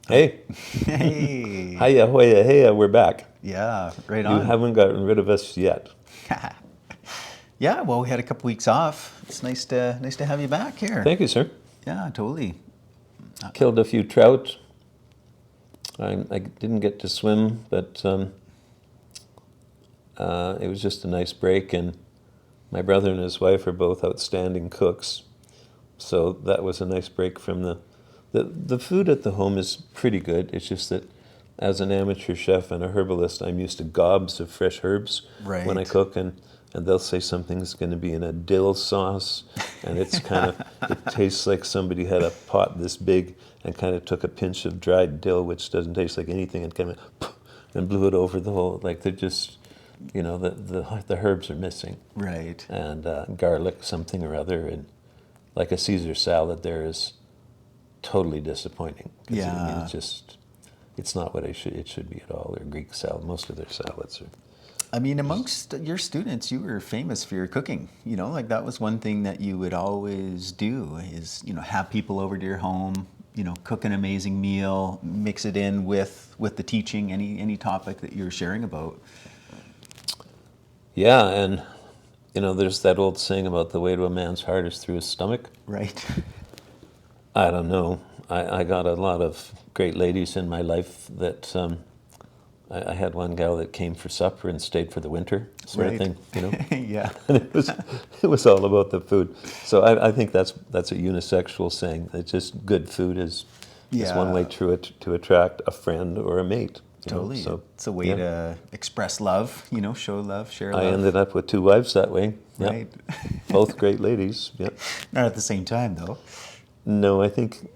Hey, Hey. hiya, hoya, heya, we're back. Yeah, right You on. haven't gotten rid of us yet. Yeah, well, we had a couple weeks off. It's nice to have you back here. Thank you, sir. Yeah, totally. Killed a few trout. I didn't get to swim, but it was just a nice break. And my brother and his wife are both outstanding cooks, so that was a nice break from the food at the home is pretty good. It's just that as an amateur chef and a herbalist, I'm used to gobs of fresh herbs when I Right. cook, and they'll say something's going to be in a dill sauce, and it's kind of, it tastes like somebody had a pot this big and kind of took a pinch of dried dill, which doesn't taste like anything, and kind of and blew it over the whole, like they're just, the herbs are missing, Right. and garlic something or other, and like a Caesar salad there is totally disappointing. 'Cause, I mean, Yeah. it's not what it should be at all. Or Greek salad, most of their salads are. I mean, amongst your students, you were famous for your cooking. Like that was one thing that you would always do is, have people over to your home, cook an amazing meal, mix it in with the teaching, any topic that you're sharing about. Yeah, and there's that old saying about the way to a man's heart is through his stomach. Right. I don't know. I got a lot of great ladies in my life that I had one gal that came for supper and stayed for the winter sort Right. of thing. Yeah. And it was all about the food. So I think that's a unisexual saying. It's just good food is one way Yeah. to attract a friend or a mate. Totally. So It's a way yeah. to express love, show love, share I love. ended up with two wives that way. Yeah. Right. Both great ladies. Yeah. Not at the same time, though. No, I think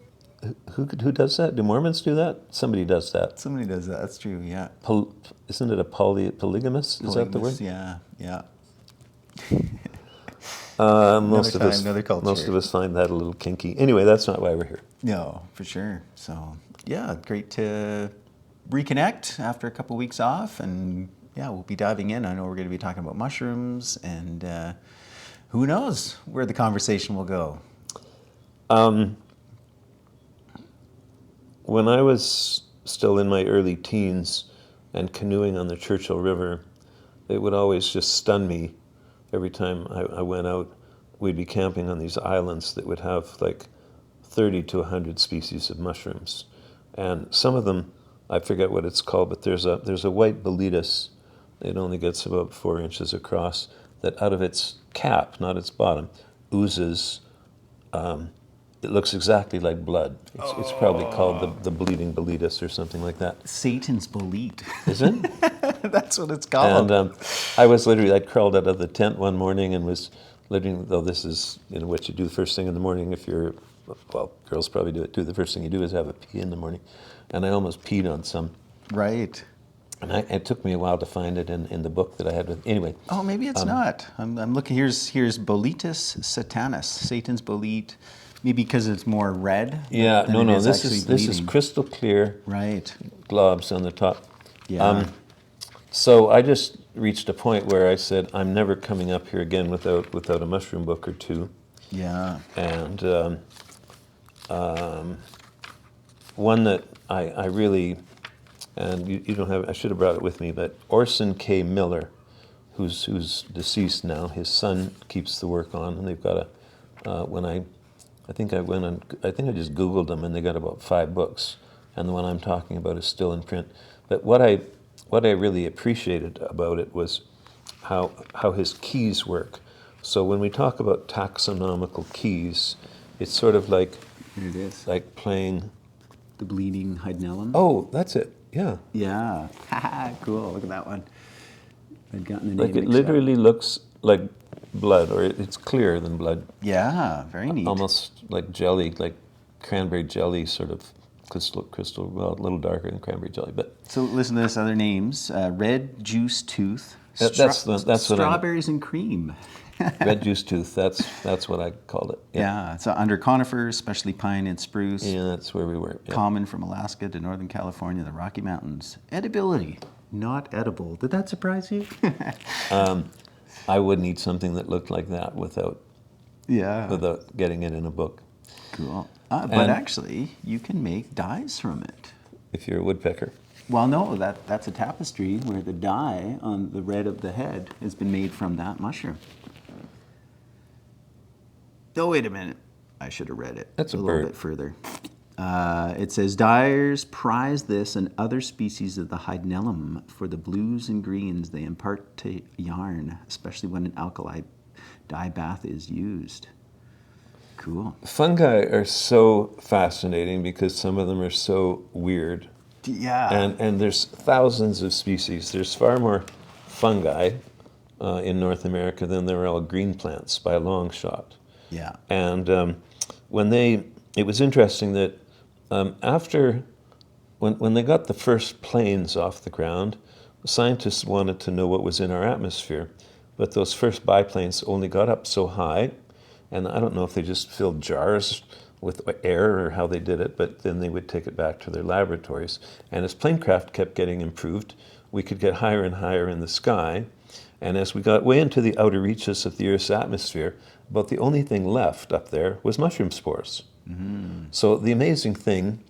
who does that? Do Mormons do that? Somebody does that. Somebody does that. That's true. Yeah. Isn't it a polygamous? Is that the Polygamous, word? Yeah. Yeah. Most of time, us, another culture. most of us find that a little kinky. Anyway, that's not why we're here. No, for sure. So, yeah, great to reconnect after a couple weeks off. And yeah, we'll be diving in. I know we're going to be talking about mushrooms and who knows where the conversation will go. When I was still in my early teens and canoeing on the Churchill River, it would always just stun me every time I went out. We'd be camping on these islands that would have like 30 to 100 species of mushrooms. And some of them, I forget what it's called, but there's a white boletus. It only gets about 4 inches across, that out of its cap, not its bottom, oozes. It looks exactly like blood. It's probably called the bleeding boletus or something like that. Satan's bolete. Is it? That's what it's called. And I crawled out of the tent one morning and was literally, though this is what you do the first thing in the morning if you're, well, girls probably do it too. The first thing you do is have a pee in the morning. And I almost peed on some. Right. And it took me a while to find it in the book that I had with, anyway. Oh, maybe it's not. I'm looking, here's Boletus satanus, Satan's bolete. Maybe because it's more red. Yeah, than no, it is this actually is bleeding. crystal clear Right. globs on the top. Yeah. So I just reached a point where I said, I'm never coming up here again without a mushroom book or two. Yeah. And one that I really, and you don't have, I should have brought it with me, but Orson K. Miller, who's deceased now, his son keeps the work on, and they've got I think I just Googled them, and they got about 5 books, and the one I'm talking about is still in print. But what I really appreciated about it was how his keys work. So when we talk about taxonomical keys, it's sort of like Here it is. like playing. The bleeding hydnellum. Oh, that's it. Yeah. Yeah. Haha, cool. Look at that one. I'd gotten the name Like it mixed up. literally looks like blood, or it's clearer than blood. Yeah, very neat. Almost like jelly, like cranberry jelly, sort of crystal. Well, a little darker than cranberry jelly, but So listen to this other names. Red juice tooth. That's what I'm- Strawberries and cream. red juice tooth. That's what I called it. Yeah, it's under conifers, especially pine and spruce. Yeah, that's where we were. Yeah. Common from Alaska to Northern California, the Rocky Mountains. Edibility, not edible. Did that surprise you? I wouldn't eat something that looked like that without Yeah. getting it in a book. Cool. But And- actually, you can make dyes from it. if you're a woodpecker. Well, no, that's a tapestry where the dye on the red of the head has been made from that mushroom. Oh, wait a minute. I should have read it That's a little bird. bit further. It says, dyers prize this and other species of the hydnellum for the blues and greens they impart to yarn, especially when an alkali dye bath is used. Cool. Fungi are so fascinating because some of them are so weird. Yeah. And there's thousands of species. There's far more fungi in North America than there are green plants by a long shot. Yeah. And it was interesting that when they got the first planes off the ground, scientists wanted to know what was in our atmosphere. But those first biplanes only got up so high, and I don't know if they just filled jars with air or how they did it, but then they would take it back to their laboratories. And as planecraft kept getting improved, we could get higher and higher in the sky. And as we got way into the outer reaches of the Earth's atmosphere, about the only thing left up there was mushroom spores. Mm-hmm. So the amazing thing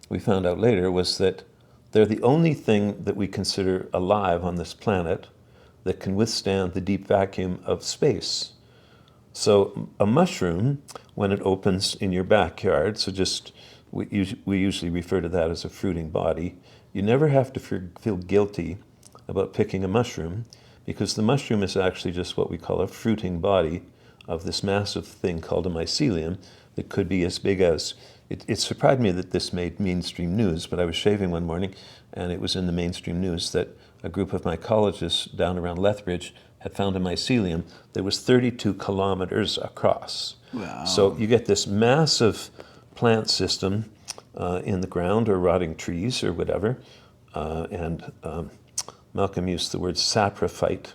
we found out later was that they're the only thing that we consider alive on this planet that can withstand the deep vacuum of space. So a mushroom, when it opens in your backyard, so just we usually refer to that as a fruiting body, you never have to feel guilty about picking a mushroom, because the mushroom is actually just what we call a fruiting body of this massive thing called a mycelium that could be as big as, it surprised me that this made mainstream news, but I was shaving one morning and it was in the mainstream news that a group of mycologists down around Lethbridge had found a mycelium that was 32 kilometers across. Wow. So you get this massive plant system in the ground or rotting trees or whatever, and Malcolm used the word saprophyte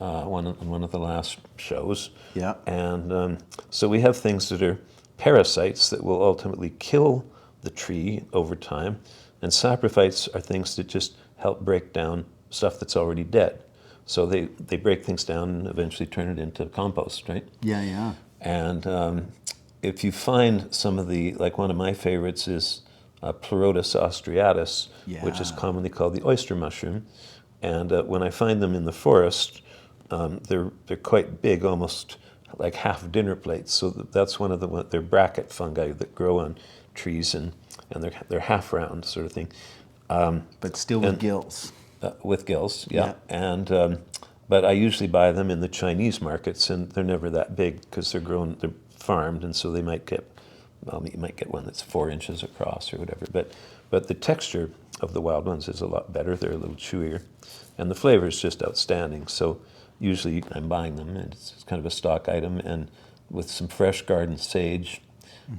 on one of the last shows. Yeah. And so we have things that are parasites that will ultimately kill the tree over time, and saprophytes are things that just help break down stuff that's already dead. So they break things down and eventually turn it into compost, right? Yeah, yeah. And if you find some of the, like one of my favorites is Pleurotus austriatus, which is Yeah. commonly called the oyster mushroom. And when I find them in the forest, they're quite big, almost like half dinner plates. So that's one of they're bracket fungi that grow on trees, and they're half round sort of thing. But still with gills. With gills, yeah. And but I usually buy them in the Chinese markets, and they're never that big because they're farmed, and so they might get, well, you might get one that's 4 inches across or whatever. But the texture of the wild ones is a lot better. They're a little chewier, and the flavor is just outstanding. So usually I'm buying them, and it's kind of a stock item, and with some fresh garden sage,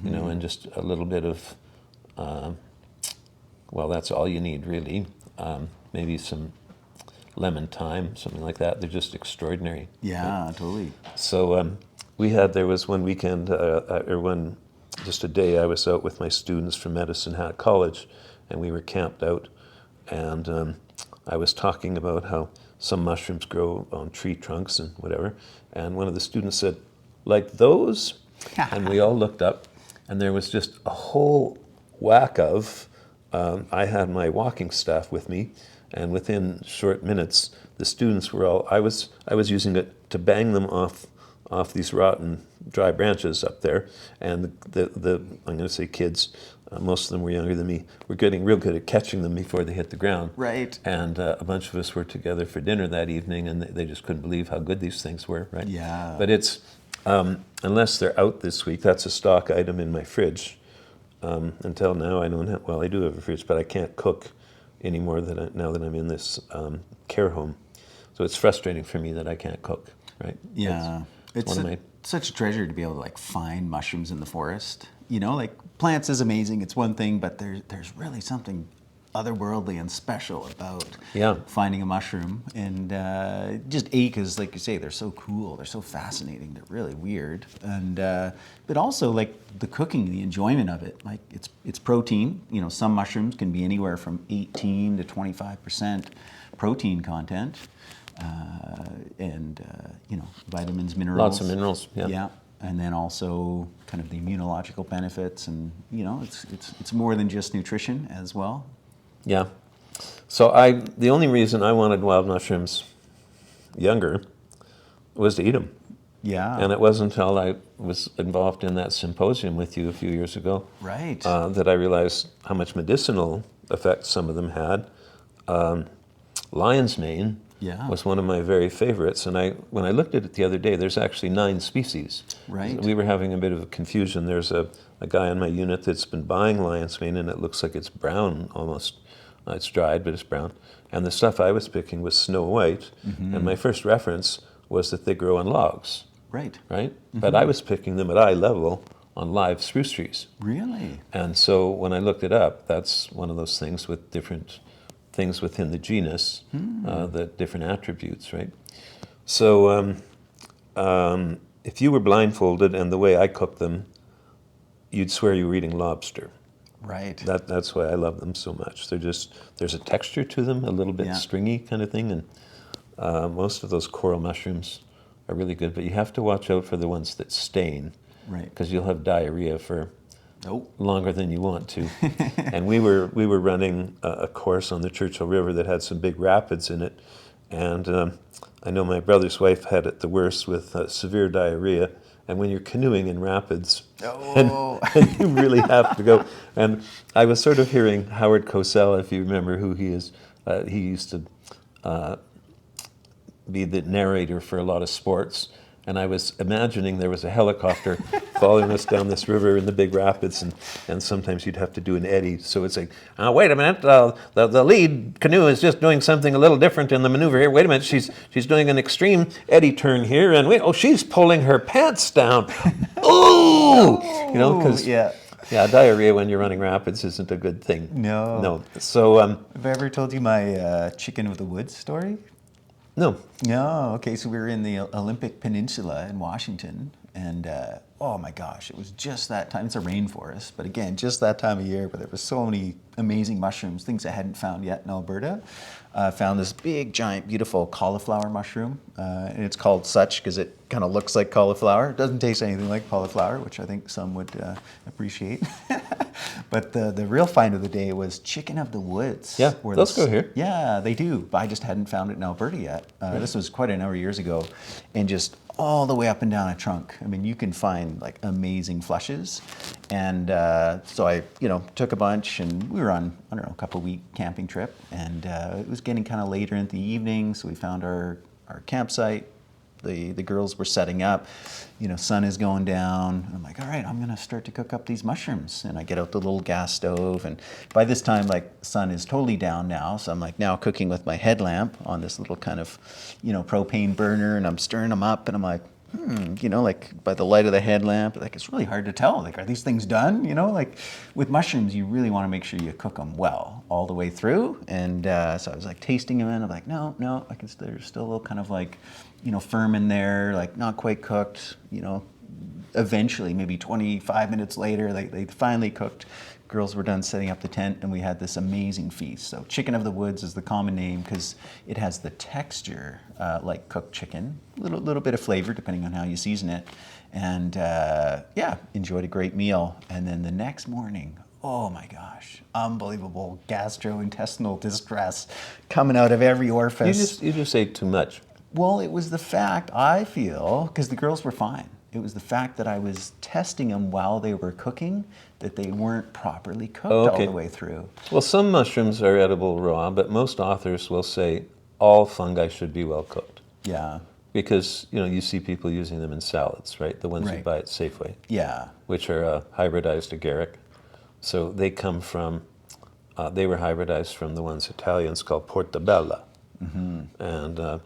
you know, and just a little bit of, well, that's all you need really. Maybe some lemon thyme, something like that. They're just extraordinary. Yeah, totally. So there was one weekend, just a day I was out with my students from Medicine Hat College, and we were camped out, and I was talking about how some mushrooms grow on tree trunks and whatever, and one of the students said, like those? And we all looked up, and there was just a whole whack of, I had my walking staff with me, and within short minutes, the students were all, I was using it to bang them off these rotten dry branches up there, and the I'm going to say kids, most of them were younger than me, were getting real good at catching them before they hit the ground. Right. And a bunch of us were together for dinner that evening, and they just couldn't believe how good these things were, right? Yeah. But it's, unless they're out this week, that's a stock item in my fridge. Until now, I don't have, well, I do have a fridge, but I can't cook anymore now that I'm in this care home. So it's frustrating for me that I can't cook, right? Yeah. It's such a treasure to be able to like find mushrooms in the forest. You know, like plants is amazing, it's one thing, but there's really something otherworldly and special about finding a mushroom. And just because, like you say, they're so cool, they're so fascinating, they're really weird. And but also like the cooking, the enjoyment of it. Like it's protein. You know, some mushrooms can be anywhere from 18 to 25% protein content. And you know, vitamins, minerals. Lots of minerals, yeah. Yeah. And then also kind of the immunological benefits, and you know, it's more than just nutrition as well. Yeah. So the only reason I wanted wild mushrooms younger was to eat them. Yeah. And it wasn't until I was involved in that symposium with you a few years ago Right. that I realized how much medicinal effect some of them had. Lion's mane Yeah. was one of my very favorites, and when I looked at it the other day, there's actually 9 species. Right. We were having a bit of a confusion. There's a guy on my unit that's been buying lion's mane, and it looks like it's brown almost. It's dried, but it's brown. And the stuff I was picking was snow white, and my first reference was that they grow on logs, Right. right? But I was picking them at eye level on live spruce trees. Really? And so when I looked it up, that's one of those things with different things within the genus, the different attributes, right? So if you were blindfolded and the way I cook them, you'd swear you were eating lobster. Right. That's why I love them so much. There's a texture to them, a little bit stringy kind of thing, and most of those coral mushrooms are really good, but you have to watch out for the ones that stain, Right. because you'll have diarrhea for Nope. longer than you want to. And we were running a course on the Churchill River that had some big rapids in it, and I know my brother's wife had it the worst with severe diarrhea. And when you're canoeing in rapids, Oh. and you really have to go. And I was sort of hearing Howard Cosell, if you remember who he is. He used to be the narrator for a lot of sports. And I was imagining there was a helicopter following us down this river in the big rapids, and sometimes you'd have to do an eddy. So it's like, wait a minute, the lead canoe is just doing something a little different in the maneuver here. Wait a minute, she's doing an extreme eddy turn here, and she's pulling her pants down. Ooh! Because yeah. diarrhea when you're running rapids isn't a good thing. No. So Have I ever told you my chicken of the woods story? no. No. Okay, so we were in the Olympic Peninsula in Washington, and oh my gosh, it was just that time. It's a rainforest, but again, just that time of year. But there were so many amazing mushrooms, things I hadn't found yet in Alberta. Found this big, giant, beautiful cauliflower mushroom, and it's called such because it kind of looks like cauliflower. It doesn't taste anything like cauliflower, which I think some would appreciate. But the real find of the day was chicken of the woods. Yeah, those go here. Yeah, they do. But I just hadn't found it in Alberta yet. This was quite a number of years ago, and just all the way up and down a trunk. I mean, you can find like amazing flushes. And so I, took a bunch, and we were on, I don't know, a couple-week camping trip, and it was getting kind of later in the evening, so we found our campsite. The girls were setting up, sun is going down. I'm like, all right, I'm gonna start to cook up these mushrooms. And I get out the little gas stove, and by this time, like, the sun is totally down now. So I'm like now cooking with my headlamp on this little kind of, propane burner, and I'm stirring them up, and I'm like, like by the light of the headlamp, like it's really hard to tell. Like, are these things done? Like with mushrooms, you really want to make sure you cook them well all the way through. And so I was like tasting them, and I'm like, no, they're still a little kind of like, firm in there, like not quite cooked. Eventually, maybe 25 minutes later, they finally cooked. Girls were done setting up the tent, and we had this amazing feast. So chicken of the woods is the common name because it has the texture like cooked chicken, little bit of flavor depending on how you season it, and enjoyed a great meal. And then the next morning, oh my gosh, unbelievable gastrointestinal distress coming out of every orifice. You just ate too much. Well, it was the fact, I feel, because the girls were fine. It was the fact that I was testing them while they were cooking, that they weren't properly cooked all the way through. Well, some mushrooms are edible raw, but most authors will say all fungi should be well cooked. Yeah. Because, you see people using them in salads, right? The ones you buy at Safeway. Yeah. Which are hybridized agaric. So they come from, they were hybridized from the ones Italians call portabella. Mm-hmm. And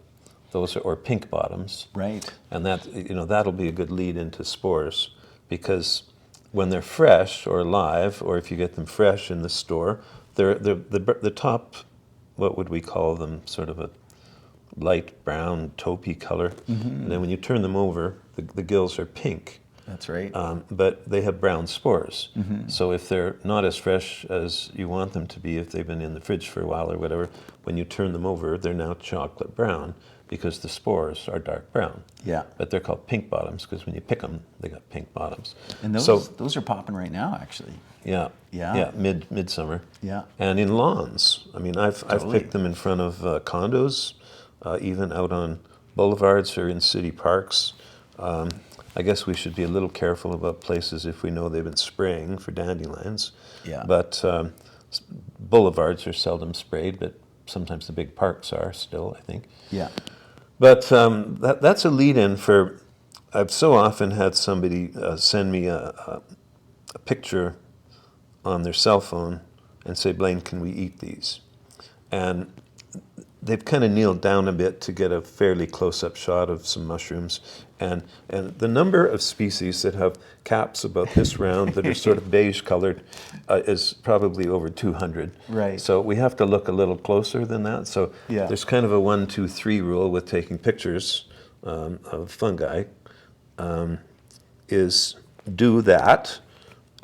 those are, or pink bottoms. Right. And that, that'll be a good lead into spores, because when they're fresh or live, or if you get them fresh in the store, they're the top, what would we call them, sort of a light brown taupey color. Mm-hmm. And then when you turn them over, the gills are pink. That's right. But they have brown spores. Mm-hmm. So if they're not as fresh as you want them to be, if they've been in the fridge for a while or whatever, when you turn them over, they're now chocolate brown, because the spores are dark brown. Yeah. But they're called pink bottoms because when you pick them, they got pink bottoms. And those are popping right now, actually. Yeah, Yeah. yeah, midsummer. Yeah. And in lawns. I mean, I've Totally. picked them in front of condos, even out on boulevards or in city parks. Um, I guess we should be a little careful about places if we know they've been spraying for dandelions. Yeah. But boulevards are seldom sprayed, but sometimes the big parks are still, I think. Yeah. But that's a lead-in for. I've so often had somebody send me a picture on their cell phone and say, Blaine, can we eat these? And they've kind of kneeled down a bit to get a fairly close-up shot of some mushrooms. And the number of species that have caps about this round that are sort of beige colored is probably over 200. Right. So we have to look a little closer than that. So Yeah. there's kind of a 1, 2, 3 rule with taking pictures of fungi, is do that.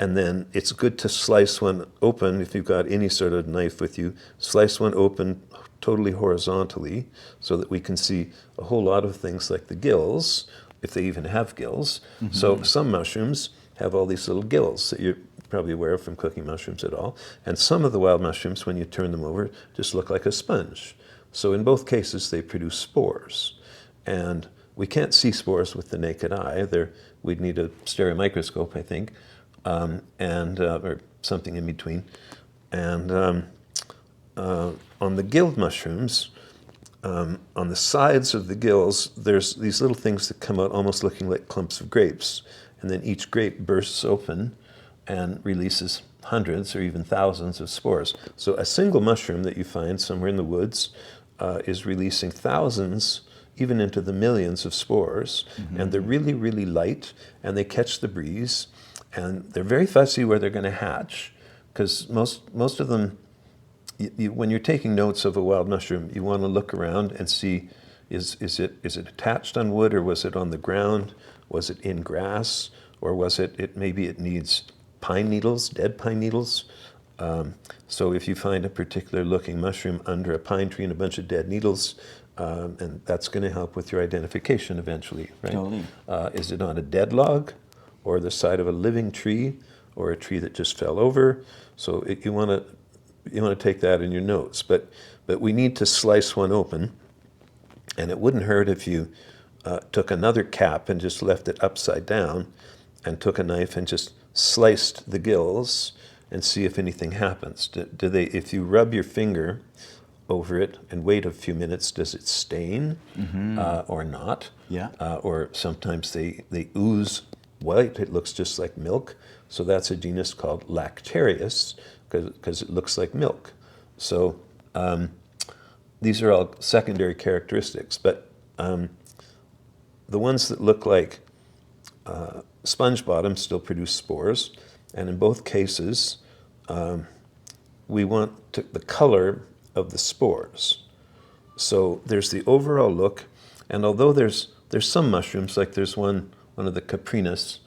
And then it's good to slice one open if you've got any sort of knife with you. Slice one open totally horizontally so that we can see a whole lot of things like the gills, if they even have gills. So some mushrooms have all these little gills that you're probably aware of from cooking mushrooms at all. And some of the wild mushrooms, when you turn them over, just look like a sponge. So in both cases, they produce spores. And we can't see spores with the naked eye. We'd need a stereomicroscope, I think. Or something in between. And on the gilled mushrooms, on the sides of the gills, there's these little things that come out almost looking like clumps of grapes. And then each grape bursts open and releases hundreds or even thousands of spores. So a single mushroom that you find somewhere in the woods is releasing thousands, even into the millions of spores. And they're really, really light, and they catch the breeze. And they're very fussy where they're going to hatch, because most of them, when you're taking notes of a wild mushroom, you want to look around and see, is it attached on wood, or was it on the ground? Was it in grass, or was maybe it needs pine needles, dead pine needles? So if you find a particular looking mushroom under a pine tree and a bunch of dead needles, and that's going to help with your identification eventually, right? Totally. Is it on a dead log, or the side of a living tree, or a tree that just fell over? So you want to take that in your notes. But we need to slice one open, and it wouldn't hurt if you took another cap and just left it upside down, and took a knife and just sliced the gills and see if anything happens. If you rub your finger over it and wait a few minutes, does it stain or not? Yeah. Or sometimes they ooze white. It looks just like milk. So that's a genus called Lactarius, because it looks like milk. So these are all secondary characteristics. But the ones that look like sponge bottoms still produce spores. And in both cases, we want the color of the spores. So there's the overall look. And although there's some mushrooms, like there's one of the Caprinus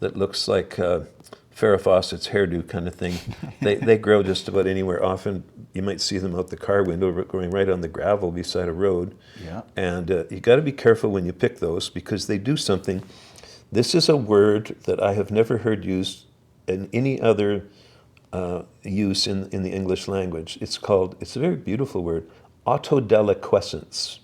that looks like Farrah Fawcett's hairdo kind of thing. They grow just about anywhere. Often you might see them out the car window growing right on the gravel beside a road. Yeah. And you got to be careful when you pick those, because they do something. This is a word that I have never heard used in any other use in the English language. It's a very beautiful word, autodeliquescence.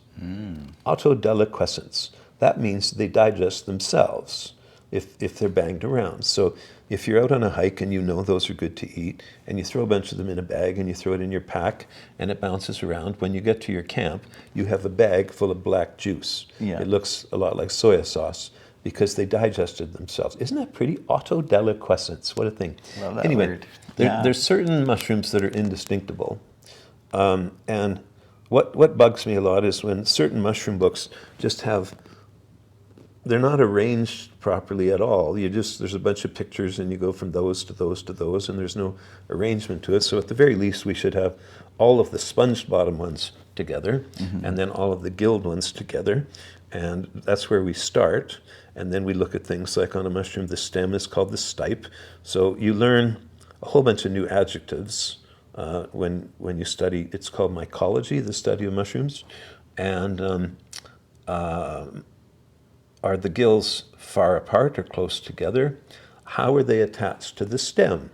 Autodeliquescence. That means they digest themselves if they're banged around. So if you're out on a hike and you know those are good to eat, and you throw a bunch of them in a bag and you throw it in your pack and it bounces around, when you get to your camp, you have a bag full of black juice. Yeah. It looks a lot like soya sauce because they digested themselves. Isn't that pretty? Autodeliquescence. What a thing. Love that anyway, word. Yeah. there's certain mushrooms that are indistinguishable. And what bugs me a lot is when certain mushroom books just they're not arranged properly at all. There's a bunch of pictures and you go from those to those to those, and there's no arrangement to it. So at the very least, we should have all of the sponge bottom ones together, and then all of the gilled ones together. And that's where we start. And then we look at things like on a mushroom, the stem is called the stipe. So you learn a whole bunch of new adjectives when you study. It's called mycology, the study of mushrooms. And are the gills far apart or close together? How are they attached to the stem?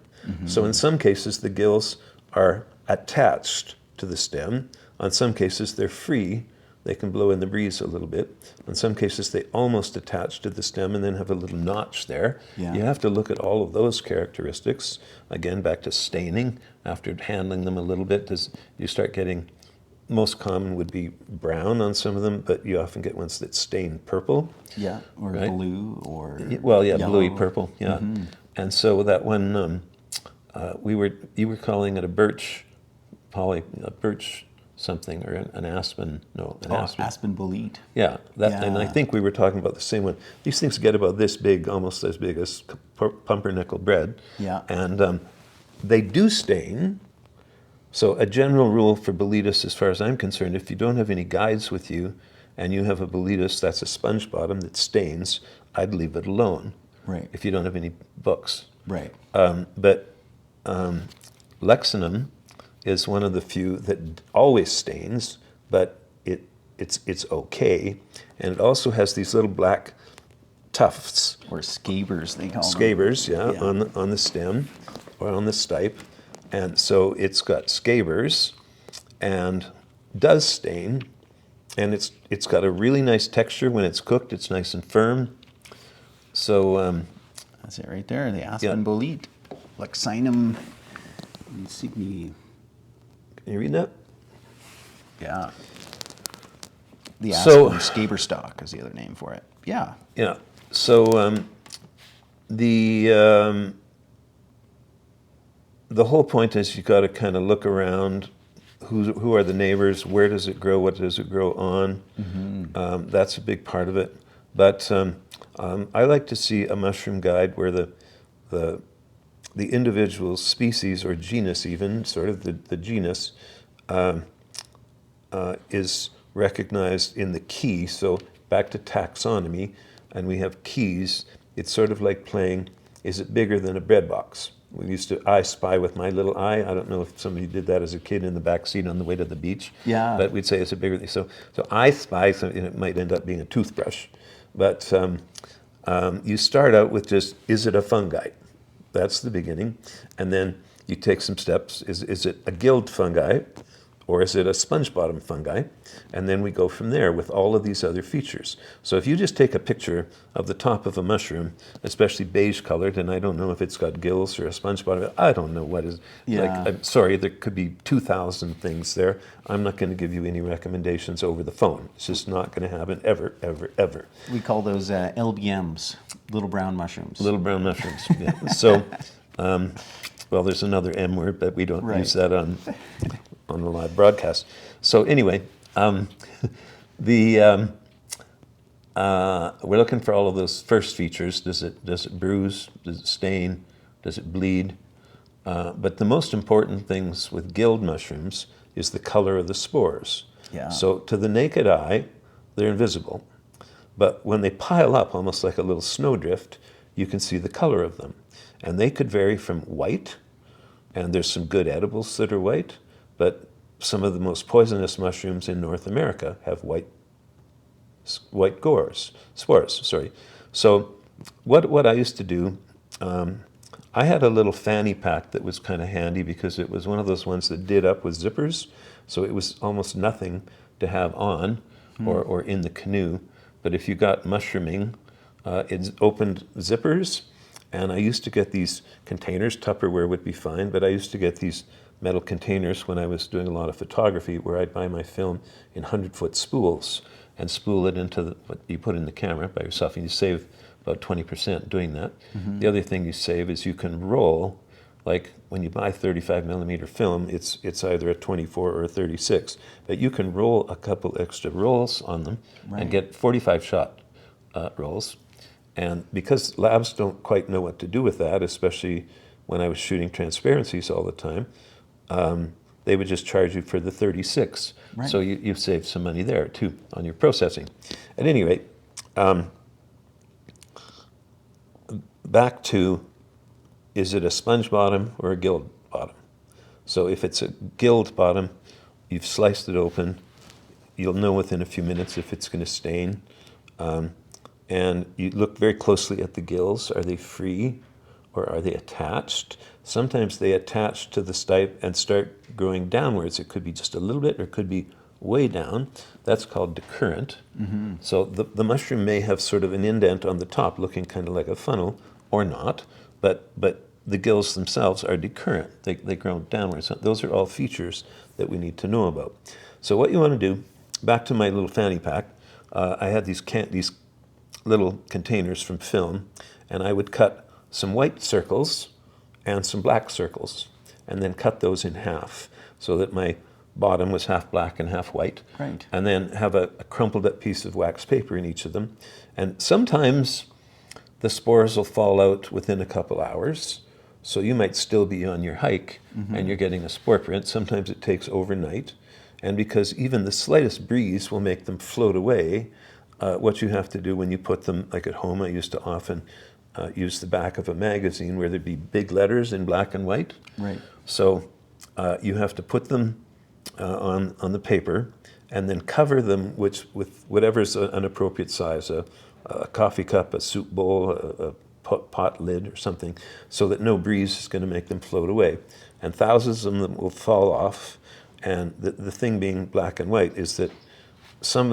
So in some cases, the gills are attached to the stem. On some cases, they're free. They can blow in the breeze a little bit. In some cases, they almost attach to the stem and then have a little notch there. Yeah. You have to look at all of those characteristics. Again, back to staining. After handling them a little bit, you start getting, most common would be brown on some of them, but you often get ones that stain purple. Yeah, or right? Blue, or Well, yeah, yellow. bluey purple, yeah. And so that one, you were calling it a birch, a birch something, or an aspen, no, an aspen. Aspen bolete. Yeah, and I Yeah. think we were talking about the same one. These things get about this big, almost as big as pumpernickel bread. Yeah. And they do stain. So a general rule for boletus, as far as I'm concerned, if you don't have any guides with you and you have a boletus that's a sponge bottom that stains, I'd leave it alone. Right. If you don't have any books. Right. But Lexinum is one of the few that always stains, but it's okay. And it also has these little black tufts, Or scabers, they call them. scabers, yeah, Yeah. on the stem or on the stipe. And so it's got scabers and does stain. And it's got a really nice texture when it's cooked. It's nice and firm. So That's it right there, the aspen bolete. Lexinum insigni. can you read that? Yeah. The So- aspen scaber stock is the other name for it. Yeah. Yeah. So the whole point is you got to kind of look around. Who are the neighbors? Where does it grow? What does it grow on? That's a big part of it. But I like to see a mushroom guide where the individual species or genus, even sort of the genus, is recognized in the key. So back to taxonomy, and we have keys. It's sort of like playing, is it bigger than a bread box? We used to I Spy with my little eye. I don't know if somebody did that as a kid in the back seat on the way to the beach. Yeah. But we'd say, is it bigger than, so I Spy, so it might end up being a toothbrush. But you start out with just, is it a fungi? That's the beginning. And then you take some steps. Is it a gilled fungi? Or is it a sponge bottom fungi? And then we go from there with all of these other features. So if you just take a picture of the top of a mushroom, especially beige colored, and I don't know if it's got gills or a sponge bottom, I don't know what is. Yeah. Like, I'm sorry, there could be 2,000 things there. I'm not going to give you any recommendations over the phone. It's just not going to happen ever, ever, ever. We call those LBMs, little brown mushrooms. Little brown mushrooms. Yeah. So, well, there's another M word, but we don't Right. use that on the live broadcast. So anyway, we're looking for all of those first features. Does it bruise? Does it stain? Does it bleed? But the most important things with gilled mushrooms is the color of the spores. Yeah. So to the naked eye, they're invisible. But when they pile up, almost like a little snowdrift, you can see the color of them. And they could vary from white, and there's some good edibles that are white, but some of the most poisonous mushrooms in North America have white spores. Sorry. So what I used to do, I had a little fanny pack that was kind of handy because it was one of those ones that did up with zippers, so it was almost nothing to have on or in the canoe. But if you got mushrooming, it opened zippers, and I used to get these containers. Tupperware would be fine, but I used to get these metal containers when I was doing a lot of photography where I'd buy my film in 100-foot spools and spool it into what you put in the camera by yourself, and you save about 20% doing that. The other thing you save is you can roll, like when you buy 35 millimeter film, it's either a 24 or a 36, but you can roll a couple extra rolls on them and get 45 shot rolls. And because labs don't quite know what to do with that, especially when I was shooting transparencies all the time, they would just charge you for the 36. Right. So you've saved some money there too on your processing. At any rate, back to, is it a sponge bottom or a gilled bottom? So if it's a gilled bottom, you've sliced it open, you'll know within a few minutes if it's going to stain. And you look very closely at the gills. Are they free or are they attached? Sometimes they attach to the stipe and start growing downwards. It could be just a little bit, or it could be way down. That's called decurrent. So the mushroom may have sort of an indent on the top, looking kind of like a funnel, or not, but the gills themselves are decurrent. They grow downwards. Those are all features that we need to know about. So what you want to do, back to my little fanny pack, I had these little containers from film, and I would cut some white circles and some black circles, and then cut those in half so that my bottom was half black and half white. Right. And then have a crumpled up piece of wax paper in each of them. And sometimes the spores will fall out within a couple hours. So you might still be on your hike and you're getting a spore print. Sometimes it takes overnight. And because even the slightest breeze will make them float away, what you have to do when you put them, like at home, I used to often use the back of a magazine where there'd be big letters in black and white. Right. So you have to put them on the paper and then cover them with whatever's an appropriate size, a coffee cup, a soup bowl, a pot lid or something, so that no breeze is going to make them float away. And thousands of them will fall off. And the thing being black and white is that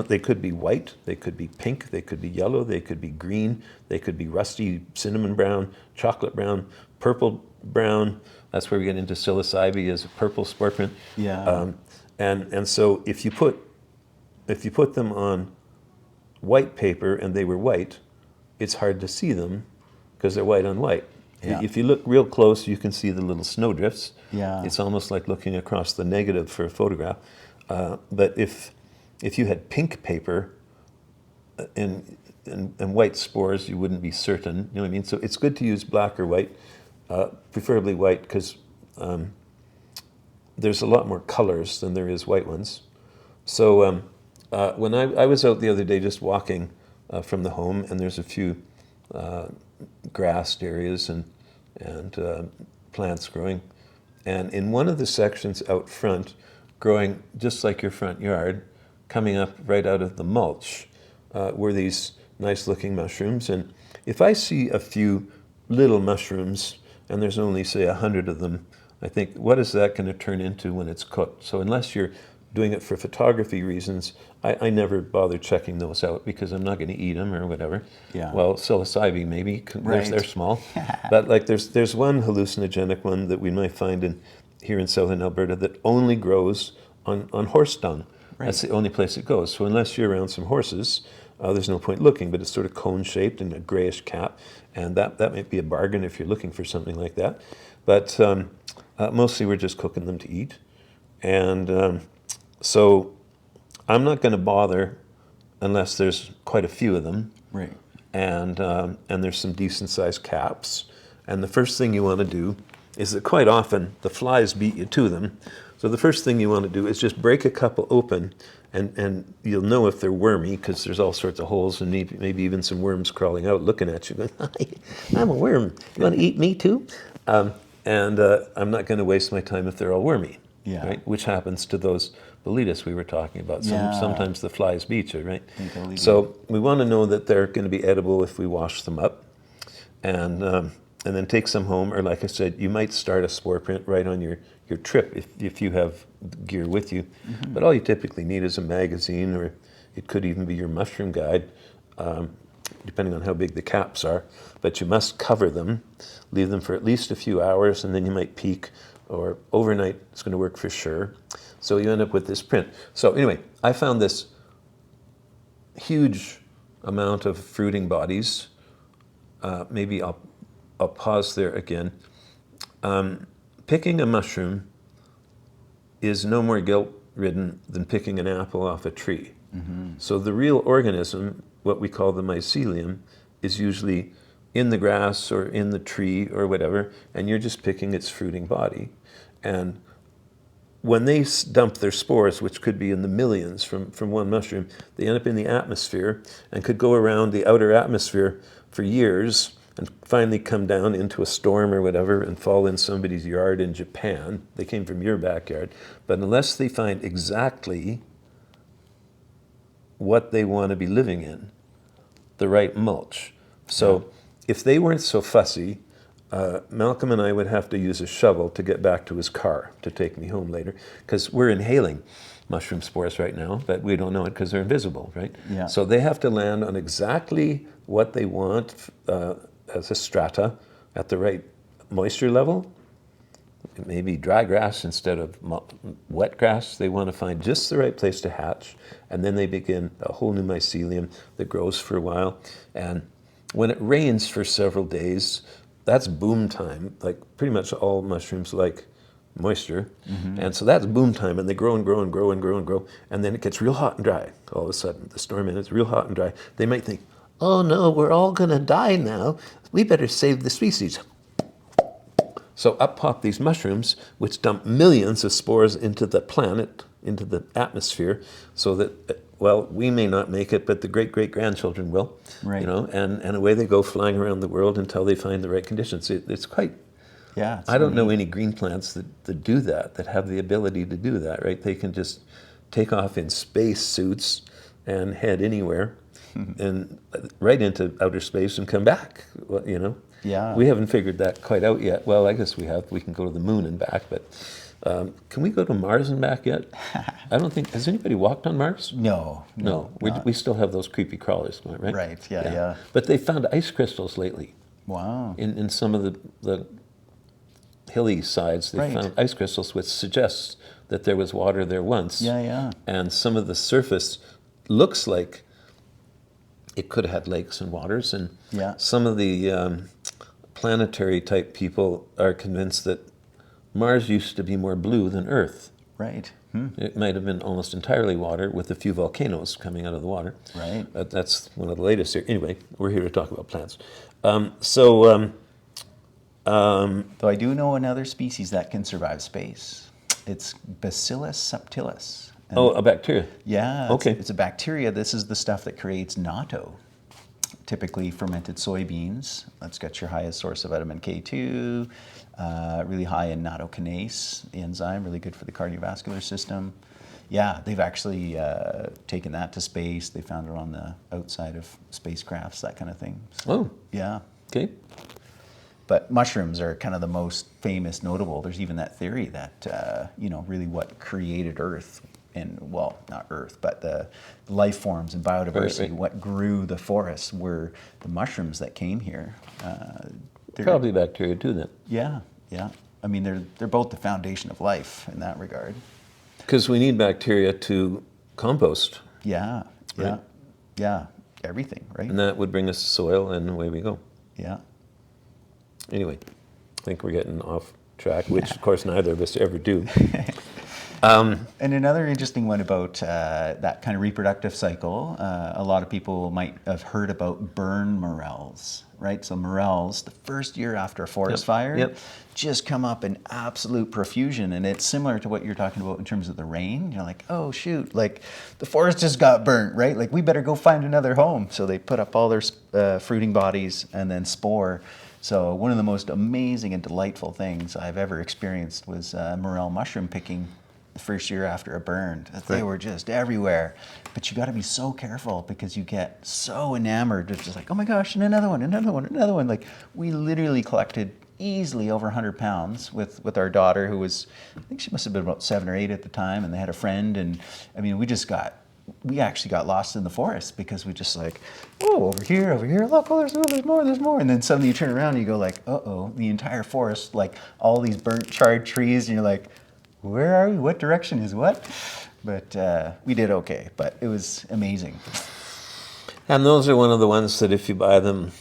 they could be white, they could be pink, they could be yellow, they could be green, they could be rusty cinnamon brown, chocolate brown, purple brown. That's where we get into psilocybe as a purple spore print. Yeah. And so if you put them on white paper and they were white, it's hard to see them because they're white on white. Yeah. If you look real close, you can see the little snowdrifts. Yeah. It's almost like looking across the negative for a photograph. But if you had pink paper and white spores, you wouldn't be certain. You know what I mean? So it's good to use black or white, preferably white, because there's a lot more colors than there is white ones. So when I was out the other day just walking from the home, and there's a few grassed areas and plants growing, and in one of the sections out front, growing just like your front yard, coming up right out of the mulch, were these nice looking mushrooms. And if I see a few little mushrooms and there's only say 100 of them, I think, what is that going to turn into when it's cooked? So unless you're doing it for photography reasons, I never bother checking those out because I'm not going to eat them or whatever. Yeah. Well, psilocybe maybe, Right. they're small. But like there's one hallucinogenic one that we might find here in southern Alberta that only grows on horse dung. Right. That's the only place it goes. So unless you're around some horses, there's no point looking, but it's sort of cone-shaped and a grayish cap, and that might be a bargain if you're looking for something like that. But mostly we're just cooking them to eat. And so I'm not going to bother unless there's quite a few of them. Right. And there's some decent-sized caps. And the first thing you want to do is that quite often the flies beat you to them. So the first thing you want to do is just break a couple open, and you'll know if they're wormy because there's all sorts of holes and maybe even some worms crawling out looking at you going, "Hi, I'm a worm. You want to eat me too?" And I'm not going to waste my time if they're all wormy, Yeah. right? Which happens to those Boletus we were talking about. Yeah. Sometimes the flies beat you, right? Totally. So we want to know that they're going to be edible if we wash them up. And then take some home, or like I said, you might start a spore print right on your trip if you have gear with you. But all you typically need is a magazine, or it could even be your mushroom guide, depending on how big the caps are. But you must cover them, leave them for at least a few hours, and then you might peek, or overnight it's going to work for sure. So you end up with this print. So anyway, I found this huge amount of fruiting bodies. Maybe I'll pause there again. Picking a mushroom is no more guilt-ridden than picking an apple off a tree. So the real organism, what we call the mycelium, is usually in the grass or in the tree or whatever, and you're just picking its fruiting body. And when they dump their spores, which could be in the millions from one mushroom, they end up in the atmosphere and could go around the outer atmosphere for years and finally come down into a storm or whatever and fall in somebody's yard in Japan. They came from your backyard. But unless they find exactly what they want to be living in, the right mulch. So if they weren't so fussy, Malcolm and I would have to use a shovel to get back to his car to take me home later, because we're inhaling mushroom spores right now, but we don't know it because they're invisible, right? Yeah. So they have to land on exactly what they want as a strata at the right moisture level. Maybe dry grass instead of wet grass. They want to find just the right place to hatch, and then they begin a whole new mycelium that grows for a while. And when it rains for several days, that's boom time. Like pretty much all mushrooms like moisture. And so that's boom time, and they grow and grow and grow and grow and grow, and then it gets real hot and dry. All of a sudden, the storm ends, real hot and dry. They might think, oh no, we're all gonna die now. We better save the species. So up pop these mushrooms, which dump millions of spores into the planet, into the atmosphere, so that, well, we may not make it, but the great-great-grandchildren will. Right. You know, and away they go flying around the world until they find the right conditions. It's quite... Yeah. It's I don't know neat. any green plants that do that, that have the ability to do that, right? They can just take off in space suits and head anywhere and right into outer space and come back, you know? Yeah. We haven't figured that quite out yet. Well, I guess we have. We can go to the moon and back, but can we go to Mars and back yet? I don't think, has anybody walked on Mars? No. No, we still have those creepy crawlers, right? Right, yeah. But they found ice crystals lately. Wow. In some of the hilly sides, they Right. found ice crystals, which suggests that there was water there once. Yeah. And some of the surface looks like it could have had lakes and waters. And Yeah. some of the planetary type people are convinced that Mars used to be more blue than Earth. Right. It might have been almost entirely water with a few volcanoes coming out of the water. Right. That's one of the latest here. Anyway, we're here to talk about plants. Though I do know another species that can survive space. It's Bacillus subtilis. And a bacteria. yeah, Okay. it's a bacteria. This is the stuff that creates natto, typically fermented soybeans. That's got your highest source of vitamin K2, really high in nattokinase, the enzyme, really good for the cardiovascular system. Yeah, they've actually taken that to space. They found it on the outside of spacecrafts, that kind of thing. So, Oh, yeah. okay. But mushrooms are kind of the most famous, notable. There's even that theory that, really what created Earth, and well, not Earth, but the life forms and biodiversity, Right. what grew the forests were the mushrooms that came here. They're- Probably bacteria too then. Yeah. I mean, they're both the foundation of life in that regard. Because we need bacteria to compost, Yeah. Right. Everything, right? and that would bring us soil, and away we go. Yeah. Anyway, I think we're getting off track, which of course neither of us ever do. And another interesting one about that kind of reproductive cycle, a lot of people might have heard about burn morels, right? So morels, the first year after a forest fire, Yep. just come up in absolute profusion. And it's similar to what you're talking about in terms of the rain. You're like, oh, shoot, like the forest just got burnt, right? Like we better go find another home. So they put up all their fruiting bodies and then spore. So one of the most amazing and delightful things I've ever experienced was morel mushroom picking the first year after a burn. They Right. were just everywhere. But you got to be so careful because you get so enamored. It's just like, oh my gosh, and another one. Like we literally collected easily over 100 pounds with our daughter, who was, I think she must have been about 7 or 8 at the time, and they had a friend. And I mean, we actually got lost in the forest because we just like, oh, over here, look, oh, there's more. And then suddenly you turn around and you go like, uh-oh, the entire forest, like all these burnt, charred trees, and you're like, where are we? What direction is what? But we did okay, but it was amazing. And those are one of the ones that if you buy them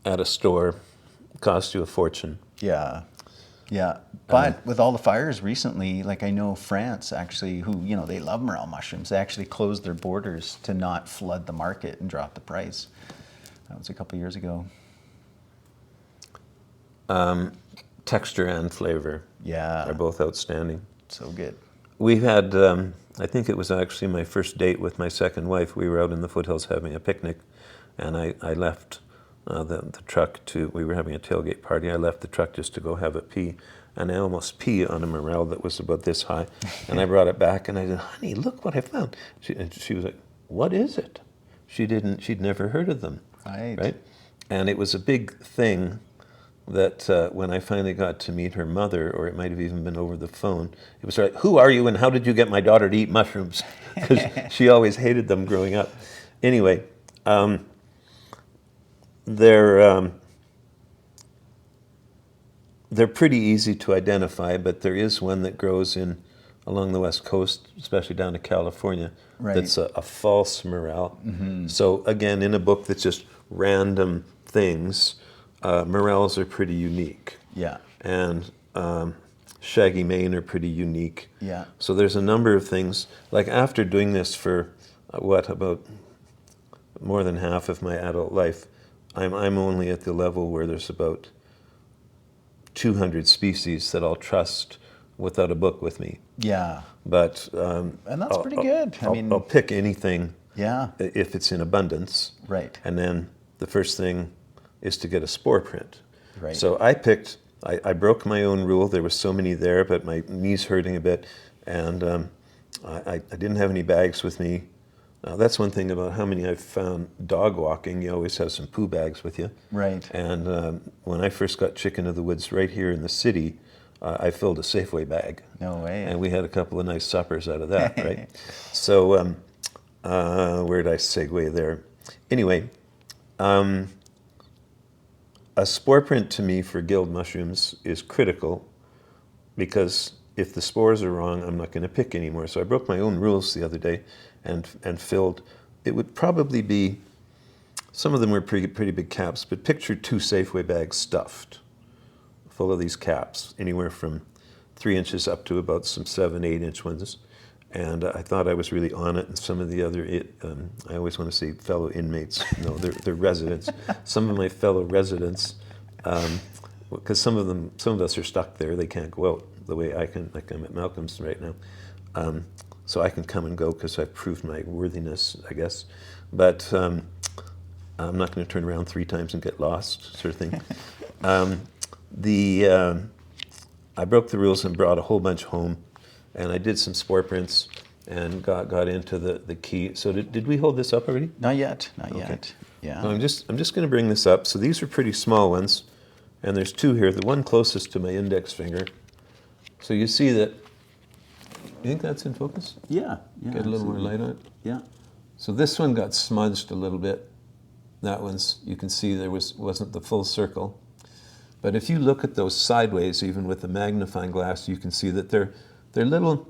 at a store, cost you a fortune. Yeah. But with all the fires recently, like I know France actually, who, they love morel mushrooms, they actually closed their borders to not flood the market and drop the price. That was a couple years ago. Texture and flavor Yeah. are both outstanding. So good. We had, I think it was actually my first date with my second wife. We were out in the foothills having a picnic, and I left the truck we were having a tailgate party. I left the truck just to go have a pee, and I almost peed on a morel that was about this high. And I brought it back, and I said, honey, look what I found. She was like, what is it? She'd never heard of them. Right. And it was a big thing that when I finally got to meet her mother, or it might have even been over the phone, it was like, "Who are you and how did you get my daughter to eat mushrooms?" Because she always hated them growing up. Anyway, they're they're pretty easy to identify, but there is one that grows in along the west coast, especially down to California. Right. That's a false morel. So again, in a book that's just random things, morels are pretty unique. Yeah. And shaggy mane are pretty unique. Yeah. So there's a number of things. Like after doing this for about more than half of my adult life, I'm only at the level where there's about 200 species that I'll trust without a book with me. Yeah. But And that's pretty good. I'll pick anything yeah. if it's in abundance. Right. And then the first thing is to get a spore print. Right. So I broke my own rule. There were so many there, but my knee's hurting a bit, and I didn't have any bags with me. That's one thing about how many I've found dog walking. You always have some poo bags with you. Right. And when I first got chicken of the woods right here in the city, I filled a Safeway bag. No way. And we had a couple of nice suppers out of that, right? So where did I segue there? Anyway, a spore print to me for gilled mushrooms is critical, because if the spores are wrong, I'm not going to pick anymore. So I broke my own rules the other day and filled. It would probably be, some of them were pretty big caps, but picture 2 Safeway bags stuffed full of these caps, anywhere from 3 inches up to about some 7-8 inch ones. And I thought I was really on it, and some of the other, I always want to say fellow inmates, no, they're residents. Some of my fellow residents, because some of us are stuck there, they can't go out the way I can, like I'm at Malcolm's right now. So I can come and go because I've proved my worthiness, I guess. But I'm not going to turn around 3 times and get lost, sort of thing. I broke the rules and brought a whole bunch home, and I did some spore prints and got into the key. So did we hold this up already? Not yet. Not yet. Yeah. So I'm just going to bring this up. So these are pretty small ones, and there's 2 here. The one closest to my index finger. So you see that. You think that's in focus? Yeah. Get a little more light on it. Yeah. So this one got smudged a little bit. That one's, you can see there wasn't the full circle. But if you look at those sideways, even with the magnifying glass, you can see that they're little.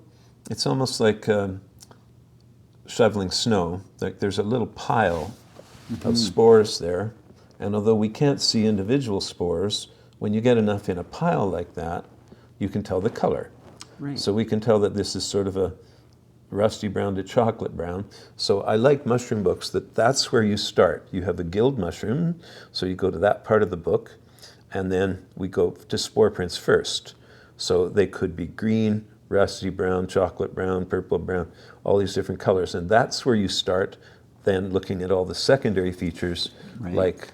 It's almost like shoveling snow. Like there's a little pile of spores there, and although we can't see individual spores, when you get enough in a pile like that, you can tell the color. Right. So we can tell that this is sort of a rusty brown to chocolate brown. So I like mushroom books that's where you start. You have a gilled mushroom, so you go to that part of the book, and then we go to spore prints first. So they could be green, rusty brown, chocolate brown, purple brown, all these different colors. And that's where you start then looking at all the secondary features, Right. like,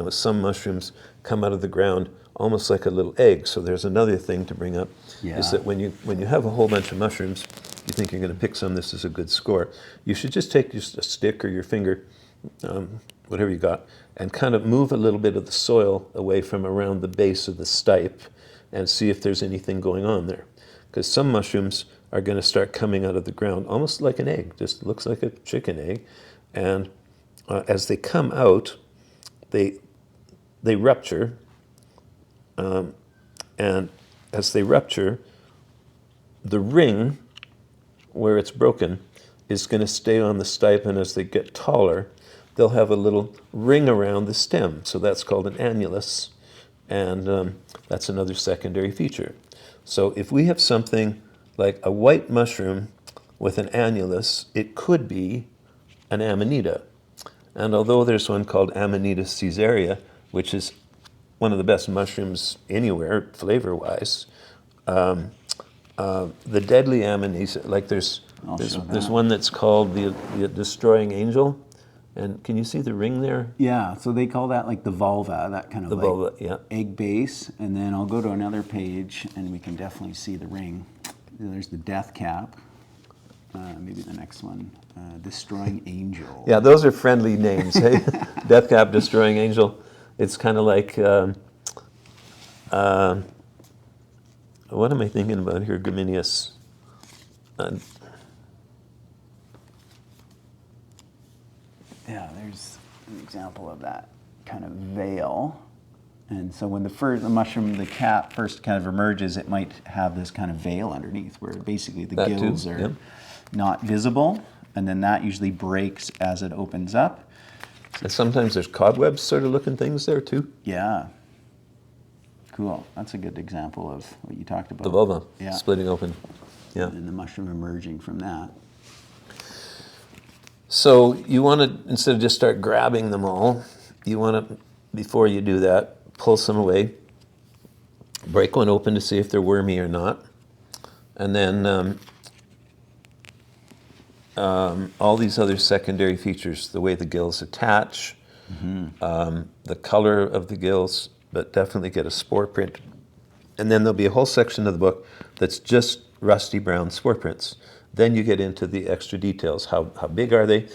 some mushrooms come out of the ground almost like a little egg. So there's another thing to bring up, is that when you have a whole bunch of mushrooms, you think you're going to pick some, this is a good score. You should just take just a stick or your finger, whatever you got, and kind of move a little bit of the soil away from around the base of the stipe and see if there's anything going on there. Because some mushrooms are going to start coming out of the ground almost like an egg, just looks like a chicken egg. And as they come out, they rupture. And as they rupture, the ring where it's broken is going to stay on the stipe, and as they get taller, they'll have a little ring around the stem. So that's called an annulus, and that's another secondary feature. So if we have something like a white mushroom with an annulus, it could be an amanita. And although there's one called Amanita caesarea, which is one of the best mushrooms anywhere, flavor-wise, the deadly amanita, like there's one that's called the destroying angel. And can you see the ring there? Yeah, so they call that like the vulva, that kind of The vulva, yeah. egg base. And then I'll go to another page and we can definitely see the ring. There's the death cap. Maybe the next one, destroying angel. Yeah, those are friendly names, hey? Death cap, destroying angel. It's kind of like What am I thinking about here? Graminius. Yeah, there's an example of that kind of veil. And so when the mushroom, the cap first kind of emerges, it might have this kind of veil underneath where basically the That too, gills are yep. not visible. And then that usually breaks as it opens up. And sometimes there's cobwebs sort of looking things there too. Yeah. Cool. That's a good example of what you talked about. The vulva Yeah. splitting open. Yeah. And the mushroom emerging from that. So you want to, instead of just start grabbing them all, you want to, before you do that, pull some away, break one open to see if they're wormy or not, and then all these other secondary features, the way the gills attach, the color of the gills, but definitely get a spore print. And then there'll be a whole section of the book that's just rusty brown spore prints. Then you get into the extra details. How big are they?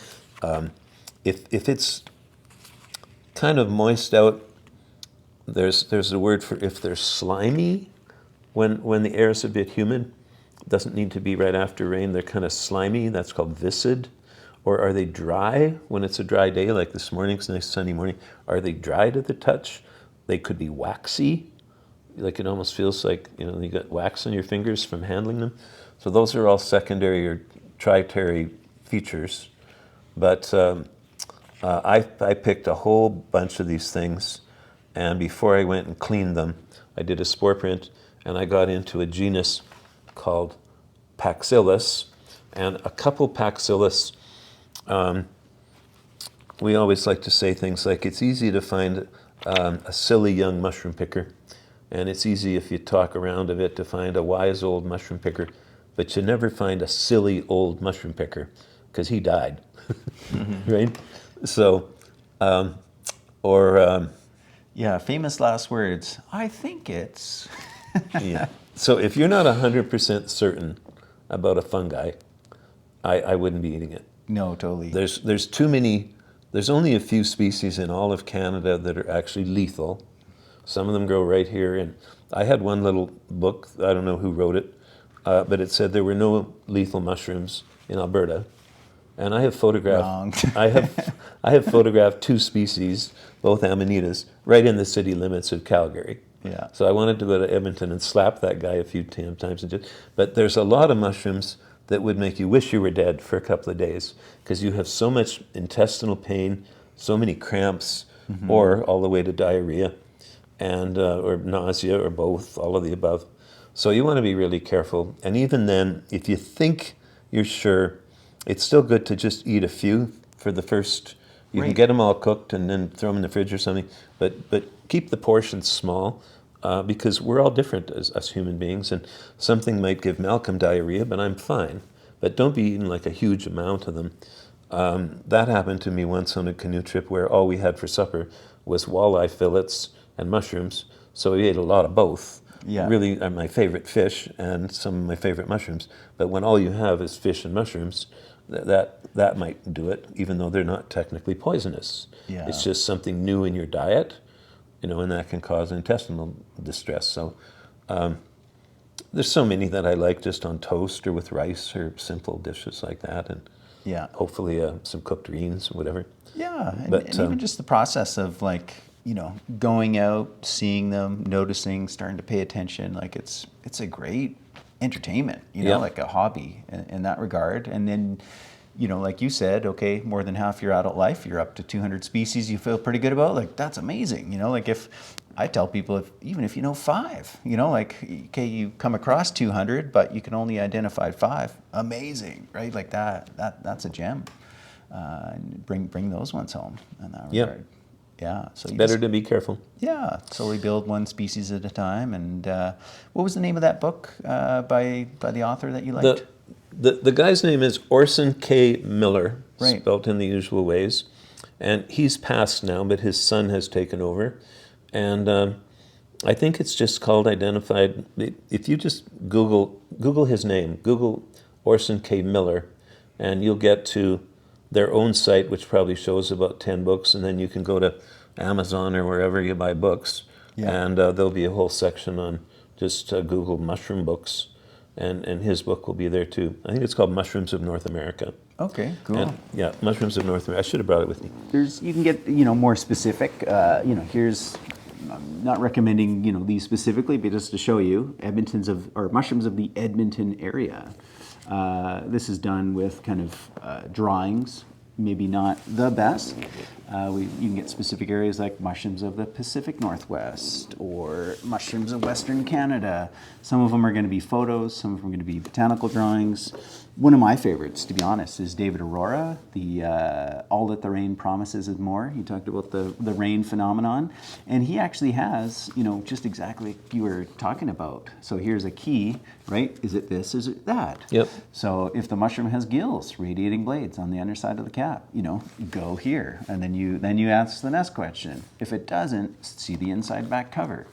If it's kind of moist out, there's a word for if they're slimy, when the air is a bit humid. It doesn't need to be right after rain. They're kind of slimy. That's called viscid. Or are they dry when it's a dry day, like this morning? It's a nice sunny morning. Are they dry to the touch? They could be waxy. Like it almost feels like, you got wax on your fingers from handling them. So those are all secondary or tritary features. But I picked a whole bunch of these things, and before I went and cleaned them, I did a spore print, and I got into a genus called Paxillus, and a couple Paxillus. We always like to say things like it's easy to find a silly young mushroom picker, and it's easy if you talk around a bit to find a wise old mushroom picker, but you never find a silly old mushroom picker because he died, right? So, Yeah, famous last words. I think it's. yeah. So if you're not 100% certain about a fungi, I wouldn't be eating it. No, totally. There's too many. There's only a few species in all of Canada that are actually lethal. Some of them grow right here. And I had one little book, I don't know who wrote it, but it said there were no lethal mushrooms in Alberta. And I have photographed. Wrong. I have photographed two species, both amanitas, right in the city limits of Calgary. Yeah. So I wanted to go to Edmonton and slap that guy a few times. But there's a lot of mushrooms that would make you wish you were dead for a couple of days because you have so much intestinal pain, so many cramps, or all the way to diarrhea, and or nausea, or both, all of the above. So you want to be really careful. And even then, if you think you're sure, it's still good to just eat a few for the first. You can Right. get them all cooked and then throw them in the fridge or something. But keep the portions small because we're all different as human beings. And something might give Malcolm diarrhea, but I'm fine. But don't be eating like a huge amount of them. That happened to me once on a canoe trip where all we had for supper was walleye fillets and mushrooms. So we ate a lot of both. Yeah. Really are my favorite fish and some of my favorite mushrooms. But when all you have is fish and mushrooms, that might do it, even though they're not technically poisonous. Yeah. It's just something new in your diet, and that can cause intestinal distress. So there's so many that I like just on toast or with rice or simple dishes like that, and Yeah. hopefully some cooked greens, whatever. Yeah, and, But, and even just the process of going out, seeing them, noticing, starting to pay attention, it's a great entertainment, Yeah. like a hobby in that regard. And then, like you said, okay, more than half your adult life, you're up to 200 species you feel pretty good about. That's amazing. If I tell people, even if you know 5, okay, you come across 200, but you can only identify 5. Amazing, right? That's a gem. And bring those ones home in that Yeah. regard. Yeah. So you Better to be careful. yeah, slowly build one species at a time. And what was the name of that book by the author that you liked? The guy's name is Orson K. Miller, Right. spelt in the usual ways. And he's passed now, but his son has taken over. And I think it's just called Identified. If you just Google his name, Google Orson K. Miller, and you'll get to their own site, which probably shows about 10 books, and then you can go to Amazon or wherever you buy books Yeah. And there'll be a whole section on just Google mushroom books, and his book will be there too. I think it's called Mushrooms of North America. Okay, cool. And, yeah, Mushrooms of North America. I should have brought it with me. You can get more specific. Here's, I'm not recommending these specifically, but just to show you mushrooms of the Edmonton area. This is done with kind of drawings, maybe not the best. You can get specific areas like mushrooms of the Pacific Northwest or mushrooms of Western Canada. Some of them are going to be photos, some of them are going to be botanical drawings. One of my favorites, to be honest, is David Aurora, the All That the Rain Promises and More. He talked about the rain phenomenon, and he actually has, just exactly like you were talking about. So here's a key, right? Is it this? Is it that? Yep. So if the mushroom has gills, radiating blades on the underside of the cap, go here, and then you ask the next question. If it doesn't, see the inside back cover.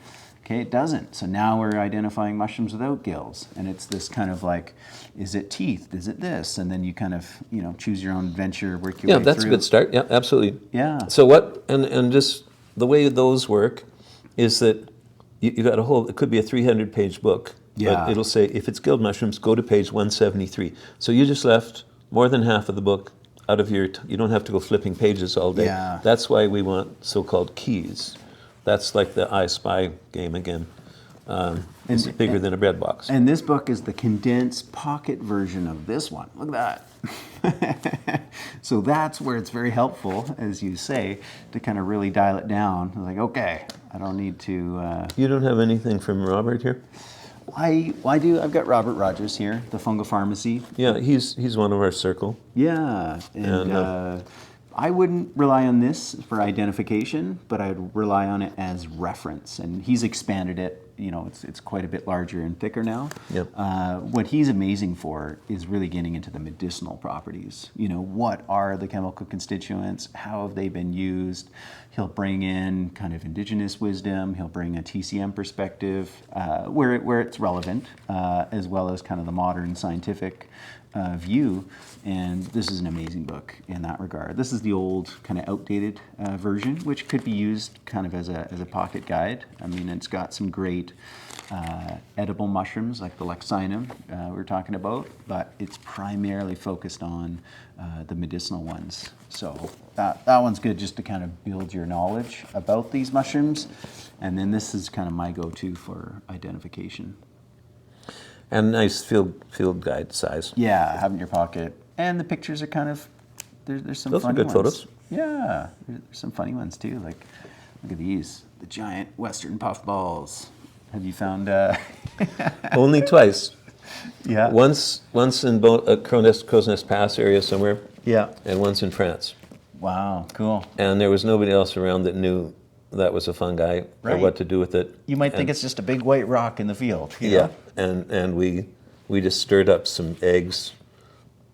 Okay, it doesn't. So now we're identifying mushrooms without gills. And it's this kind of like, is it teeth? Is it this? And then you kind of, choose your own adventure, work your way through. Yeah, that's a good start. Yeah, absolutely. Yeah. So what, and just the way those work is that you got it could be a 300-page book. Yeah. But it'll say, if it's gilled mushrooms, go to page 173. So you just left more than half of the book out of you don't have to go flipping pages all day. Yeah. That's why we want so-called keys. That's like the I Spy game again. It's bigger than a bread box. And this book is the condensed pocket version of this one. Look at that. So that's where it's very helpful, as you say, to kind of really dial it down. Like, okay, I don't need to... You don't have anything from Robert here? I do. I've got Robert Rogers here, the Fungal Pharmacy. Yeah, he's one of our circle. Yeah, and I wouldn't rely on this for identification, but I'd rely on it as reference. And he's expanded it. It's quite a bit larger and thicker now. Yep. What he's amazing for is really getting into the medicinal properties. What are the chemical constituents? How have they been used? He'll bring in kind of indigenous wisdom. He'll bring a TCM perspective where it's relevant, as well as kind of the modern scientific view. And this is an amazing book in that regard. This is the old kind of outdated version, which could be used kind of as a pocket guide. I mean, it's got some great edible mushrooms like the Lexinum we were talking about, but it's primarily focused on the medicinal ones. So that one's good just to kind of build your knowledge about these mushrooms. And then this is kind of my go-to for identification. And nice field guide size. Yeah, have it in your pocket. And the pictures are kind of, there's some Those are funny good ones. photos. Yeah, there's some funny ones too. Like, look at these, the giant Western puffballs. Have you found? Only twice. Yeah. Once in Crow's Nest Pass area somewhere, Yeah. and once in France. Wow, cool. And there was nobody else around that knew that was a fungi or Right. what to do with it. You might think it's just a big white rock in the field. You Yeah, know? and we just stirred up some eggs,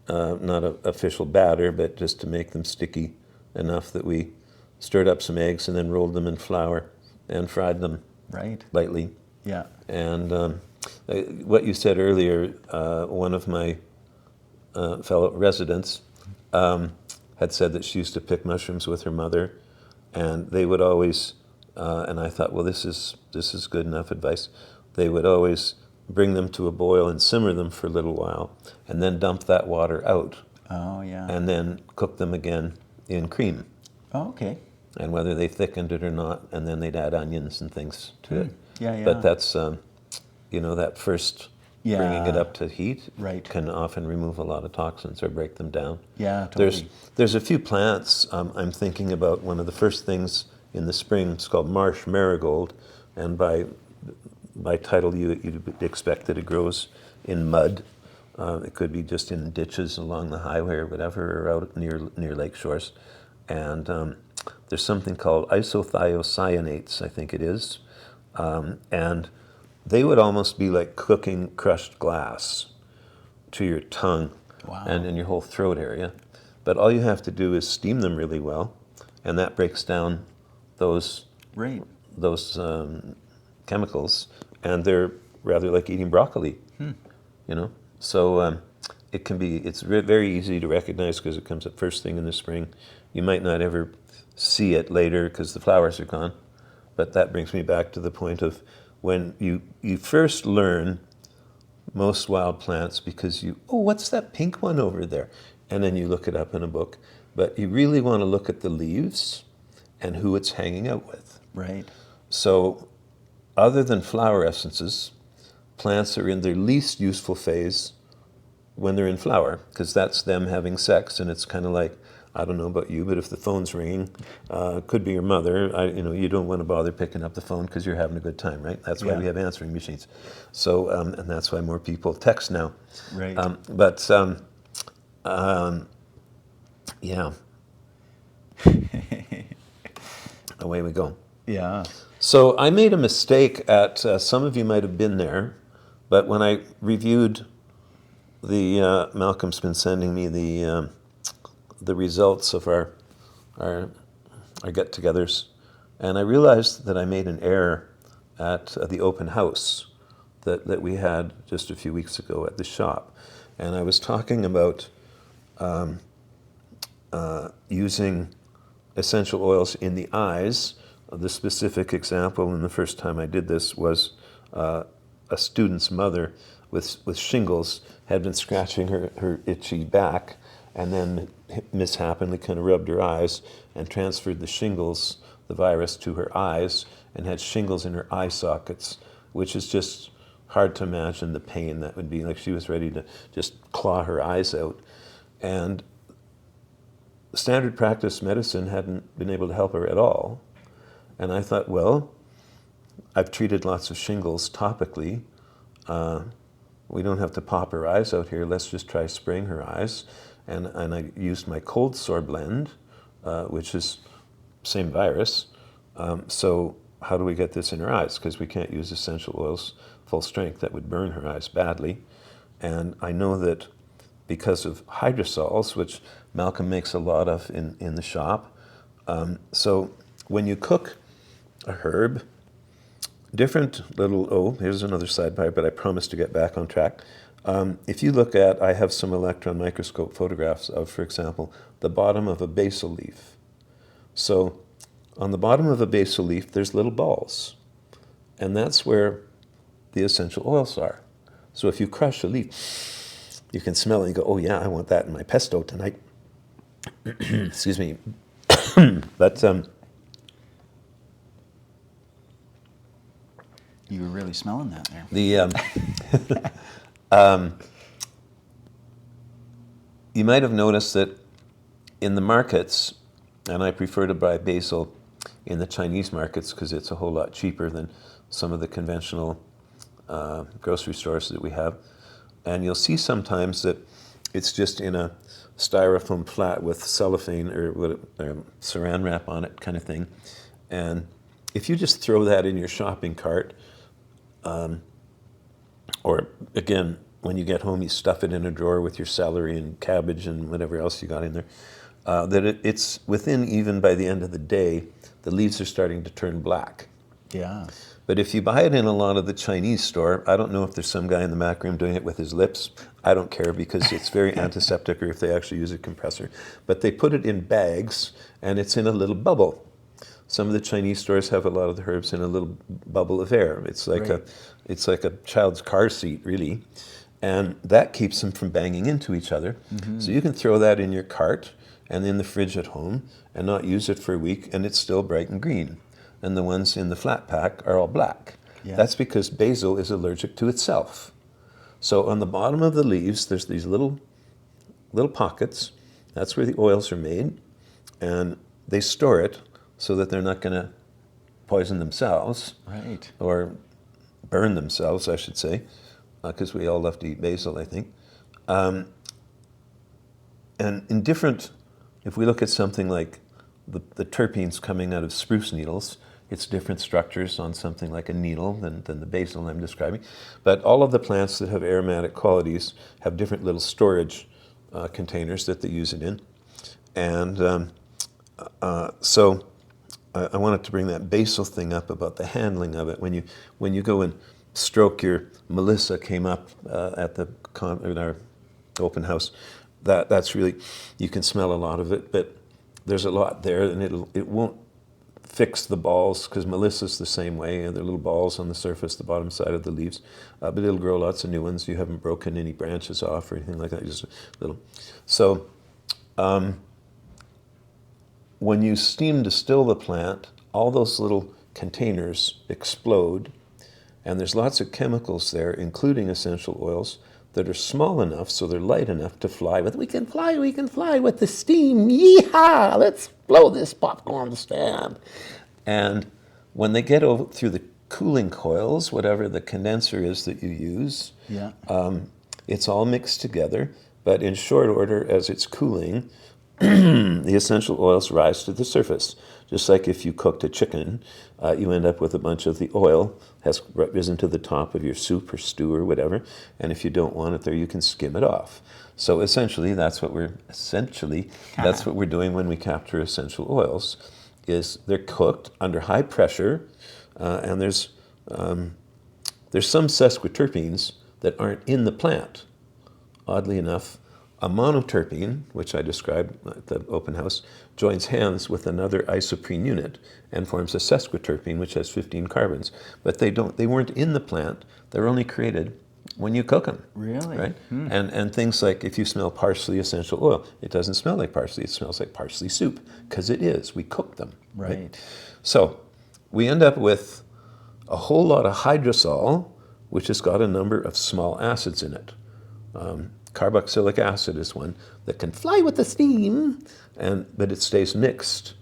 not an official batter, but just to make them sticky enough that we stirred up some eggs and then rolled them in flour and fried them Right. lightly. Yeah. And what you said earlier, one of my fellow residents had said that she used to pick mushrooms with her mother, and they would always, and I thought, well, this is good enough advice. They would always bring them to a boil and simmer them for a little while, and then dump that water out, Oh, yeah. and then cook them again in cream. Oh, okay. And whether they thickened it or not, and then they'd add onions and things to it. Yeah, yeah. But that's, that first bringing it Yeah. up to heat Right. can often remove a lot of toxins or break them down. Yeah, totally. There's a few plants I'm thinking about. One of the first things in the spring, it's called marsh marigold, and by title you'd expect that it grows in mud. It could be just in ditches along the highway or whatever, or out near lake shores. And there's something called isothiocyanates, I think it is. And they would almost be like cooking crushed glass to your tongue. Wow. And in your whole throat area. But all you have to do is steam them really well, and that breaks down those Right. chemicals, and they're rather like eating broccoli. So it's very easy to recognize because it comes up first thing in the spring. You might not ever see it later because the flowers are gone, But that brings me back to the point of when you first learn most wild plants because oh, what's that pink one over there? And then you look it up in a book. But you really want to look at the leaves and who it's hanging out with. Right. So other than flower essences, plants are in their least useful phase when they're in flower, because that's them having sex, and it's kind of like, I don't know about you, but if the phone's ringing, could be your mother. You don't want to bother picking up the phone because you're having a good time, right? That's why we have answering machines. So, and that's why more people text now. Right. Yeah. Away we go. Yeah. So I made a mistake at, some of you might have been there, but when I reviewed Malcolm's been sending me the results of our get-togethers, and I realized that I made an error at the open house that we had just a few weeks ago at the shop, and I was talking about using essential oils in the eyes. The specific example, and the first time I did this, was a student's mother with shingles had been scratching her itchy back, and then mishappenly kind of rubbed her eyes and transferred the shingles, the virus, to her eyes, and had shingles in her eye sockets, which is just hard to imagine the pain that would be. Like, she was ready to just claw her eyes out. And standard practice medicine hadn't been able to help her at all. And I thought, well, I've treated lots of shingles topically. We don't have to pop her eyes out here. Let's just try spraying her eyes. And I used my cold sore blend, which is same virus. So how do we get this in her eyes? Because we can't use essential oils full strength. That would burn her eyes badly. And I know that because of hydrosols, which Malcolm makes a lot of in the shop. So when you cook a herb, different little, here's another sidebar, but I promise to get back on track. If you look at, I have some electron microscope photographs of, for example, the bottom of a basil leaf. So on the bottom of a basil leaf, there's little balls. And that's where the essential oils are. So if you crush a leaf, you can smell it and go, oh yeah, I want that in my pesto tonight. Excuse me. But you were really smelling that there. You might have noticed that in the markets, and I prefer to buy basil in the Chinese markets because it's a whole lot cheaper than some of the conventional grocery stores that we have. And you'll see sometimes that it's just in a styrofoam flat with cellophane or saran wrap on it, kind of thing. And if you just throw that in your shopping cart, or again, when you get home, you stuff it in a drawer with your celery and cabbage and whatever else you got in there, that it's within, even by the end of the day, the leaves are starting to turn black. Yeah. But if you buy it in a lot of the Chinese store, I don't know if there's some guy in the back room doing it with his lips. I don't care because it's very antiseptic, or if they actually use a compressor. But they put it in bags and it's in a little bubble. Some of the Chinese stores have a lot of the herbs in a little bubble of air. It's like a child's car seat, really. And that keeps them from banging into each other. Mm-hmm. So you can throw that in your cart and in the fridge at home and not use it for a week, and it's still bright and green. And the ones in the flat pack are all black. Yeah. That's because basil is allergic to itself. So on the bottom of the leaves, there's these little pockets. That's where the oils are made. And they store it so that they're not going to poison themselves. Right. Or burn themselves, I should say, because we all love to eat basil, I think. And in different, if we look at something like the terpenes coming out of spruce needles, it's different structures on something like a needle than the basil I'm describing. But all of the plants that have aromatic qualities have different little storage containers that they use it in. And so I wanted to bring that basil thing up about the handling of it. When you go and stroke your Melissa came up at in our open house. That's really, you can smell a lot of it, but there's a lot there, and it won't fix the balls, because Melissa's the same way, and they're little balls on the surface, the bottom side of the leaves. But it'll grow lots of new ones. You haven't broken any branches off or anything like that, just a little. So when you steam distill the plant, all those little containers explode, and there's lots of chemicals there, including essential oils, that are small enough so they're light enough to fly with. We can fly with the steam. Yeehaw! Let's blow this popcorn stand. And when they get over through the cooling coils, whatever the condenser is that you use, Yeah. it's all mixed together. But in short order, as it's cooling, the essential oils rise to the surface. Just like if you cooked a chicken, you end up with a bunch of the oil has risen to the top of your soup or stew or whatever. And if you don't want it there, you can skim it off. So essentially, that's what we're doing when we capture essential oils. Is they're cooked under high pressure, and there's some sesquiterpenes that aren't in the plant. Oddly enough, a monoterpene, which I described at the open house, joins hands with another isoprene unit and forms a sesquiterpene, which has 15 carbons. But they weren't in the plant. They're only created when you cook them. Really? Right? And things like if you smell parsley essential oil, it doesn't smell like parsley. It smells like parsley soup, because it is. We cook them. Right. So we end up with a whole lot of hydrosol, which has got a number of small acids in it. Carboxylic acid is one that can fly with the steam, but it stays mixed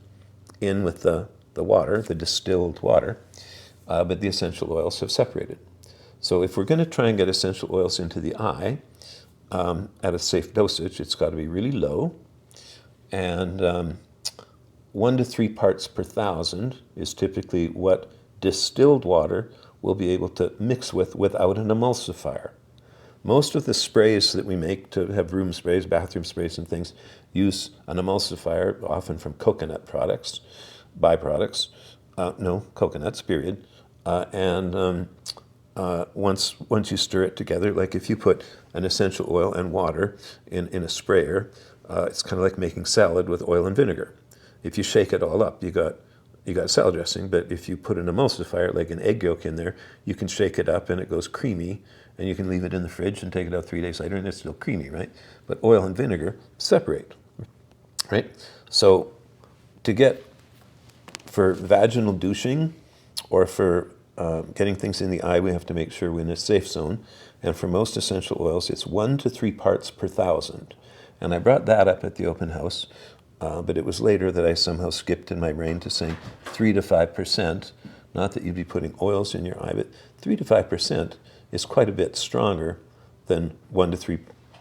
in with the water, the distilled water, but the essential oils have separated. So if we're going to try and get essential oils into the eye at a safe dosage, it's got to be really low, and 1 to 3 parts per thousand is typically what distilled water will be able to mix with without an emulsifier. Most of the sprays that we make to have room sprays, bathroom sprays and things, use an emulsifier, often from coconut products, byproducts. Coconuts, period. Once you stir it together, like if you put an essential oil and water in a sprayer, it's kind of like making salad with oil and vinegar. If you shake it all up, you got salad dressing, but if you put an emulsifier, like an egg yolk in there, you can shake it up and it goes creamy, and you can leave it in the fridge and take it out 3 days later and it's still creamy, right? But oil and vinegar separate, right? So for vaginal douching or for getting things in the eye, we have to make sure we're in a safe zone. And for most essential oils, it's 1 to 3 parts per thousand. And I brought that up at the open house, but it was later that I somehow skipped in my brain to saying 3 to 5%. Not that you'd be putting oils in your eye, but 3 to 5% is quite a bit stronger than 1 to 3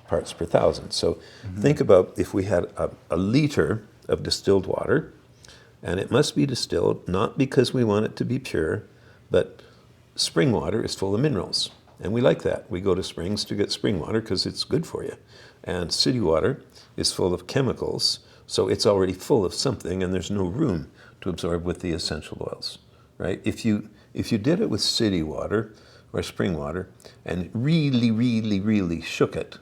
parts per thousand. So think about if we had a liter of distilled water, and it must be distilled not because we want it to be pure, but spring water is full of minerals. And we like that. We go to springs to get spring water because it's good for you. And city water is full of chemicals, so it's already full of something, and there's no room to absorb with the essential oils, right? If you did it with city water or spring water and really, really, really shook it,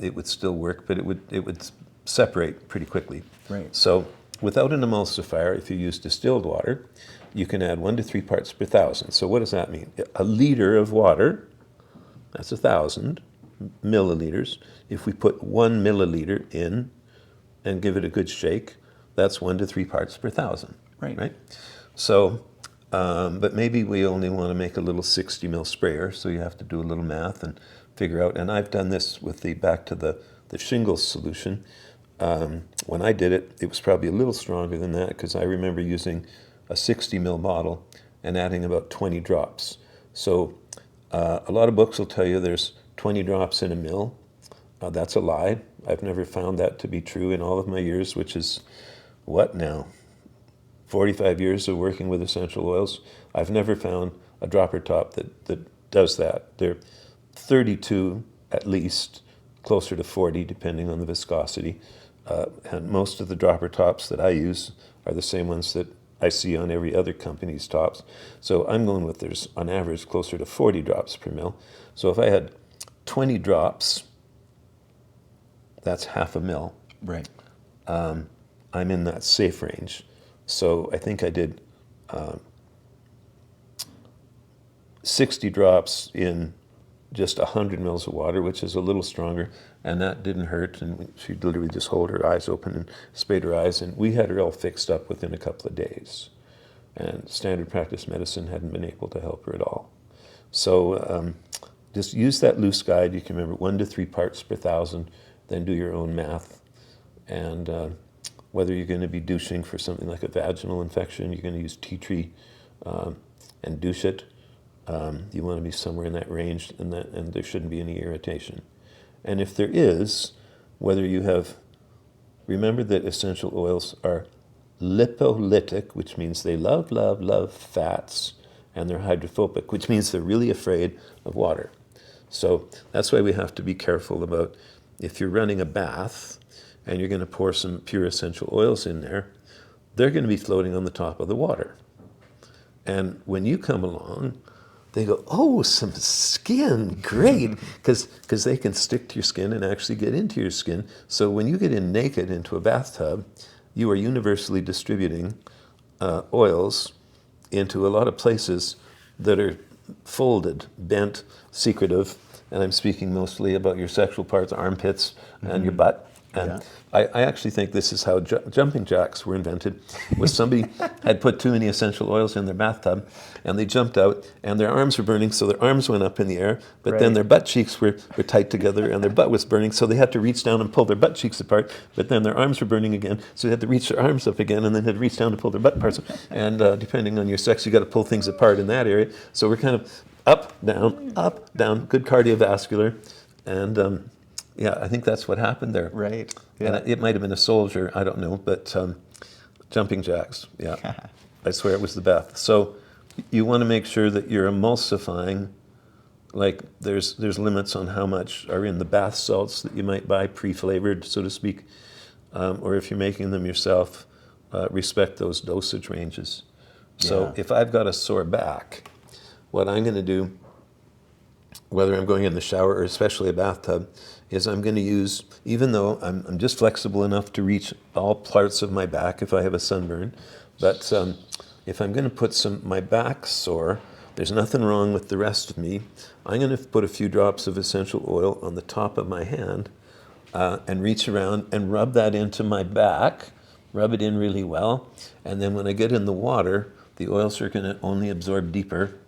it would still work, but it would separate pretty quickly. Right. So without an emulsifier, if you use distilled water, you can add 1 to 3 parts per thousand. So what does that mean? A liter of water, that's 1,000 milliliters. If we put 1 milliliter in and give it a good shake, that's 1 to 3 parts per thousand. Right. So, but maybe we only want to make a little 60 mil sprayer, so you have to do a little math and figure out. And I've done this with back to the shingles solution. When I did it, it was probably a little stronger than that because I remember using a 60 mil bottle and adding about 20 drops. So a lot of books will tell you there's 20 drops in a mil. That's a lie. I've never found that to be true in all of my years, which is what now? 45 years of working with essential oils. I've never found a dropper top that does that. They're 32 at least, closer to 40 depending on the viscosity. And most of the dropper tops that I use are the same ones that I see on every other company's tops. So I'm going with there's on average closer to 40 drops per mil. So if I had 20 drops, that's half a mil. Right. I'm in that safe range. So I think I did 60 drops in just 100 mils of water, which is a little stronger, and that didn't hurt. And she'd literally just hold her eyes open and spade her eyes, and we had her all fixed up within a couple of days. And standard practice medicine hadn't been able to help her at all. So just use that loose guide. You can remember 1 to 3 parts per thousand, then do your own math. And whether you're going to be douching for something like a vaginal infection, you're going to use tea tree and douche it. You want to be somewhere in that range, and there shouldn't be any irritation. And if there is, whether you have, remember that essential oils are lipolytic, which means they love, love, love fats, and they're hydrophobic, which means they're really afraid of water. So that's why we have to be careful about if you're running a bath and you're going to pour some pure essential oils in there, they're going to be floating on the top of the water. And when you come along, they go, oh, some skin, great, because they can stick to your skin and actually get into your skin. So when you get in naked into a bathtub, you are universally distributing oils into a lot of places that are folded, bent, secretive, and I'm speaking mostly about your sexual parts, armpits, and your butt. And I actually think this is how jumping jacks were invented. Was somebody had put too many essential oils in their bathtub, and they jumped out, and their arms were burning, so their arms went up in the air, but then their butt cheeks were tight together, and their butt was burning, so they had to reach down and pull their butt cheeks apart, but then their arms were burning again, so they had to reach their arms up again, and then had to reach down to pull their butt parts up. And depending on your sex, you got to pull things apart in that area. So we're kind of up, down, good cardiovascular, and yeah, I think that's what happened there. Right. Yeah. And it might have been a soldier, I don't know, but jumping jacks, yeah. I swear it was the bath. So you want to make sure that you're emulsifying, like there's limits on how much are in the bath salts that you might buy, pre-flavored, so to speak, or if you're making them yourself, respect those dosage ranges. So if I've got a sore back, what I'm going to do, whether I'm going in the shower or especially a bathtub, is I'm going to use, even though I'm just flexible enough to reach all parts of my back if I have a sunburn, but if I'm going to put my back sore, there's nothing wrong with the rest of me. I'm going to put a few drops of essential oil on the top of my hand and reach around and rub that into my back, rub it in really well, and then when I get in the water, the oils are going to only absorb deeper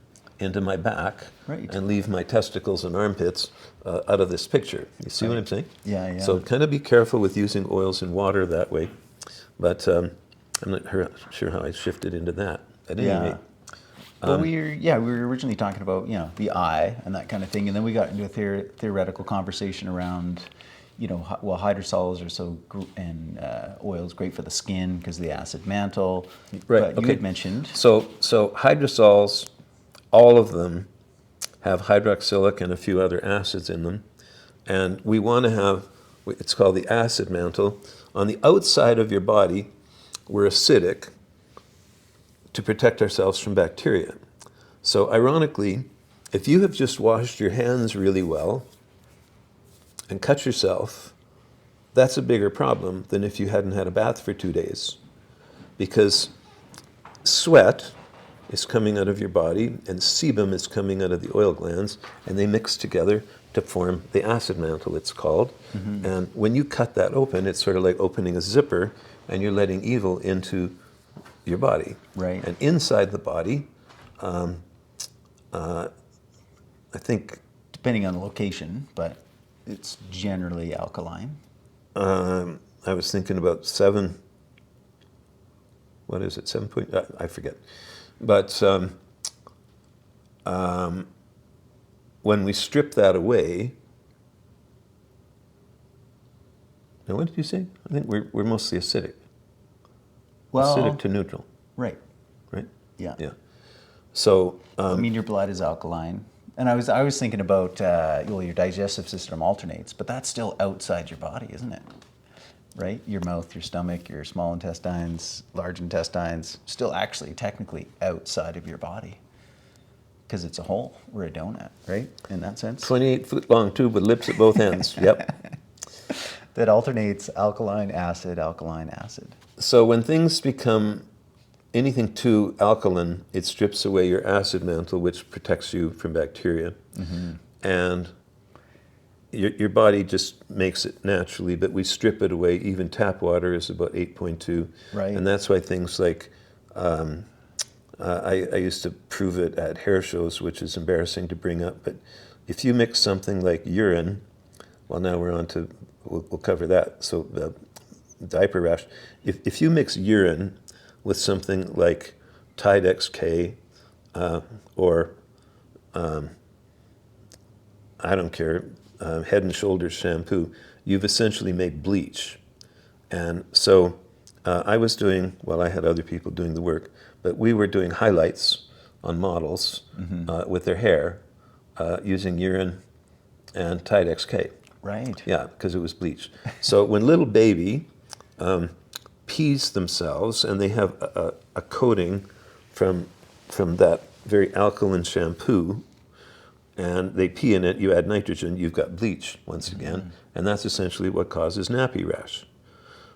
into my back and leave my testicles and armpits out of this picture. You see what I'm saying? Yeah, yeah. So kind of be careful with using oils in water that way. But I'm not sure how I shifted into that. At any rate. But we were originally talking about, the eye and that kind of thing, and then we got into a theoretical conversation around, hydrosols are and oils great for the skin because of the acid mantle. Right. But you had mentioned. So hydrosols, all of them have hydroxylic and a few other acids in them. And we want to have, it's called the acid mantle. On the outside of your body, we're acidic to protect ourselves from bacteria. So ironically, if you have just washed your hands really well and cut yourself, that's a bigger problem than if you hadn't had a bath for 2 days. Because sweat is coming out of your body, and sebum is coming out of the oil glands, and they mix together to form the acid mantle, it's called. Mm-hmm. And when you cut that open, it's sort of like opening a zipper, and you're letting evil into your body. Right. And inside the body, I think... Depending on the location, but it's generally alkaline. I was thinking about 7... What is it? 7 point... I forget. But when we strip that away, now what did you say? I think we're mostly acidic. Well, acidic to neutral. Right. Right? Yeah. Yeah. So your blood is alkaline, and I was thinking about your digestive system alternates, but that's still outside your body, isn't it? Right? Your mouth, your stomach, your small intestines, large intestines, still actually technically outside of your body. Because it's a hole. We're a donut, right? In that sense. 28-foot long tube with lips at both ends. Yep. That alternates alkaline acid. So when things become anything too alkaline, it strips away your acid mantle, which protects you from bacteria. And your body just makes it naturally, but we strip it away. Even tap water is about 8.2. Right. And that's why things like, I used to prove it at hair shows, which is embarrassing to bring up, but if you mix something like urine, well, now we're on to, we'll cover that. So diaper rash, if you mix urine with something like Tide XK or I don't care, Head and Shoulders shampoo, you've essentially made bleach. And so I was doing, well, I had other people doing the work, but we were doing highlights on models with their hair using urine and Tide XK. Right. Yeah, because it was bleach. So when little baby pees themselves and they have a coating from that very alkaline shampoo, and they pee in it, you add nitrogen, you've got bleach once again, and that's essentially what causes nappy rash.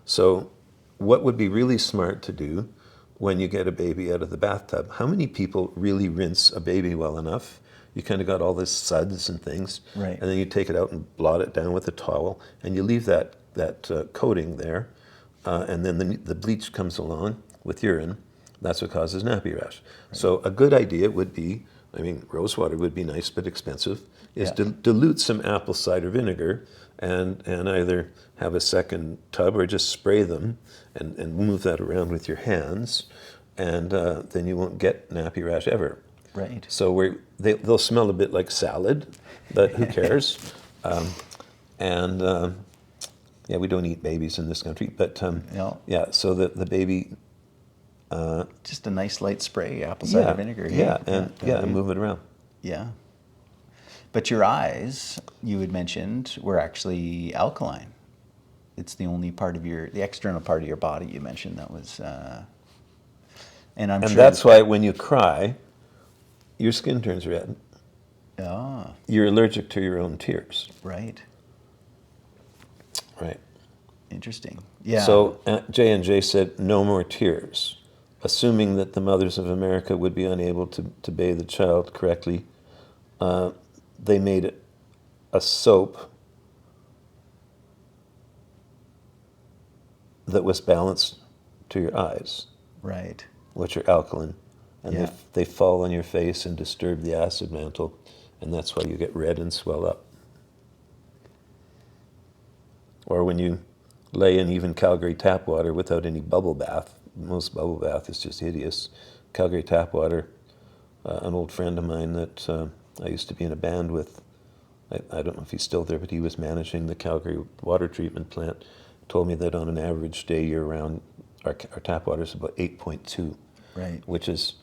So what would be really smart to do when you get a baby out of the bathtub? How many people really rinse a baby well enough? You kind of got all this suds and things, Right. and then you take it out and blot it down with a towel, and you leave that coating there, and then the bleach comes along with urine. That's what causes nappy rash. Right. So a good idea would be, I mean, rose water would be nice but expensive, is to dilute some apple cider vinegar and either have a second tub or just spray them and move that around with your hands, and then you won't get nappy rash ever. Right. So they'll smell a bit like salad, but who cares? Yeah, we don't eat babies in this country, but yeah, so the baby... just a nice light spray, apple cider vinegar. And move it around. Yeah. But your eyes, you had mentioned, were actually alkaline. It's the only part of the external part of your body you mentioned that was, and that's why when you cry, your skin turns red. Oh. You're allergic to your own tears. Right. Right. Interesting. Yeah. So J&J said, no more tears. Assuming that the mothers of America would be unable to bathe the child correctly, they made a soap that was balanced to your eyes, right, which are alkaline, and they fall on your face and disturb the acid mantle, and that's why you get red and swell up. Or when you lay in even Calgary tap water without any bubble bath. Most bubble bath is just hideous. Calgary tap water, an old friend of mine that I used to be in a band with, I don't know if he's still there, but he was managing the Calgary water treatment plant, told me that on an average day year-round, our tap water is about 8.2, right, which is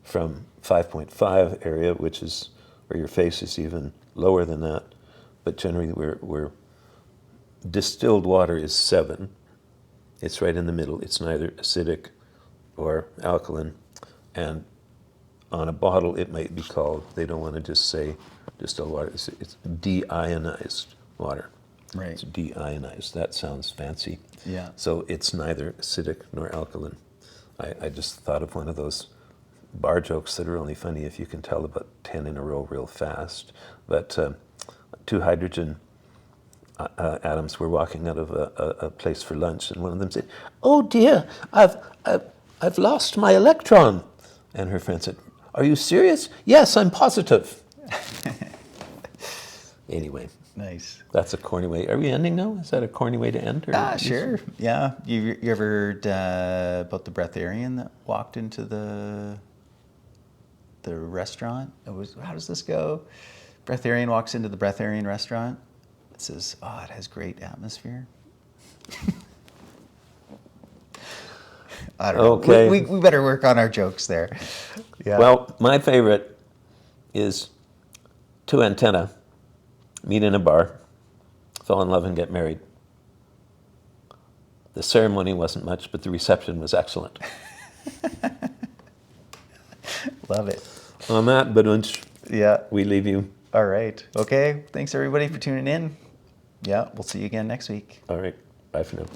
from 5.5 area, which is where your face is even lower than that. But generally, we're distilled water is 7. It's right in the middle. It's neither acidic or alkaline. And on a bottle, it might be called, they don't want to just say distilled water, it's deionized water. right. It's deionized. That sounds fancy. Yeah. So it's neither acidic nor alkaline. I just thought of one of those bar jokes that are only funny if you can tell about 10 in a row real fast. But 2 hydrogen atoms were walking out of a place for lunch, and one of them said, "Oh dear, I've lost my electron." And her friend said, "Are you serious?" "Yes, I'm positive." Anyway. Nice. That's a corny way. Are we ending now? Is that a corny way to end? Or Sure. Yeah. You ever heard about the breatharian that walked into the restaurant? How does this go? Breatharian walks into the breatharian restaurant. It says, "Oh, it has great atmosphere." I don't know. Okay. We better work on our jokes there. Yeah. Well, my favorite is 2 antennae meet in a bar, fall in love and get married. The ceremony wasn't much, but the reception was excellent. Love it. On that, badunch, Yeah. we leave you. All right. Okay. Thanks everybody for tuning in. Yeah. We'll see you again next week. All right. Bye for now.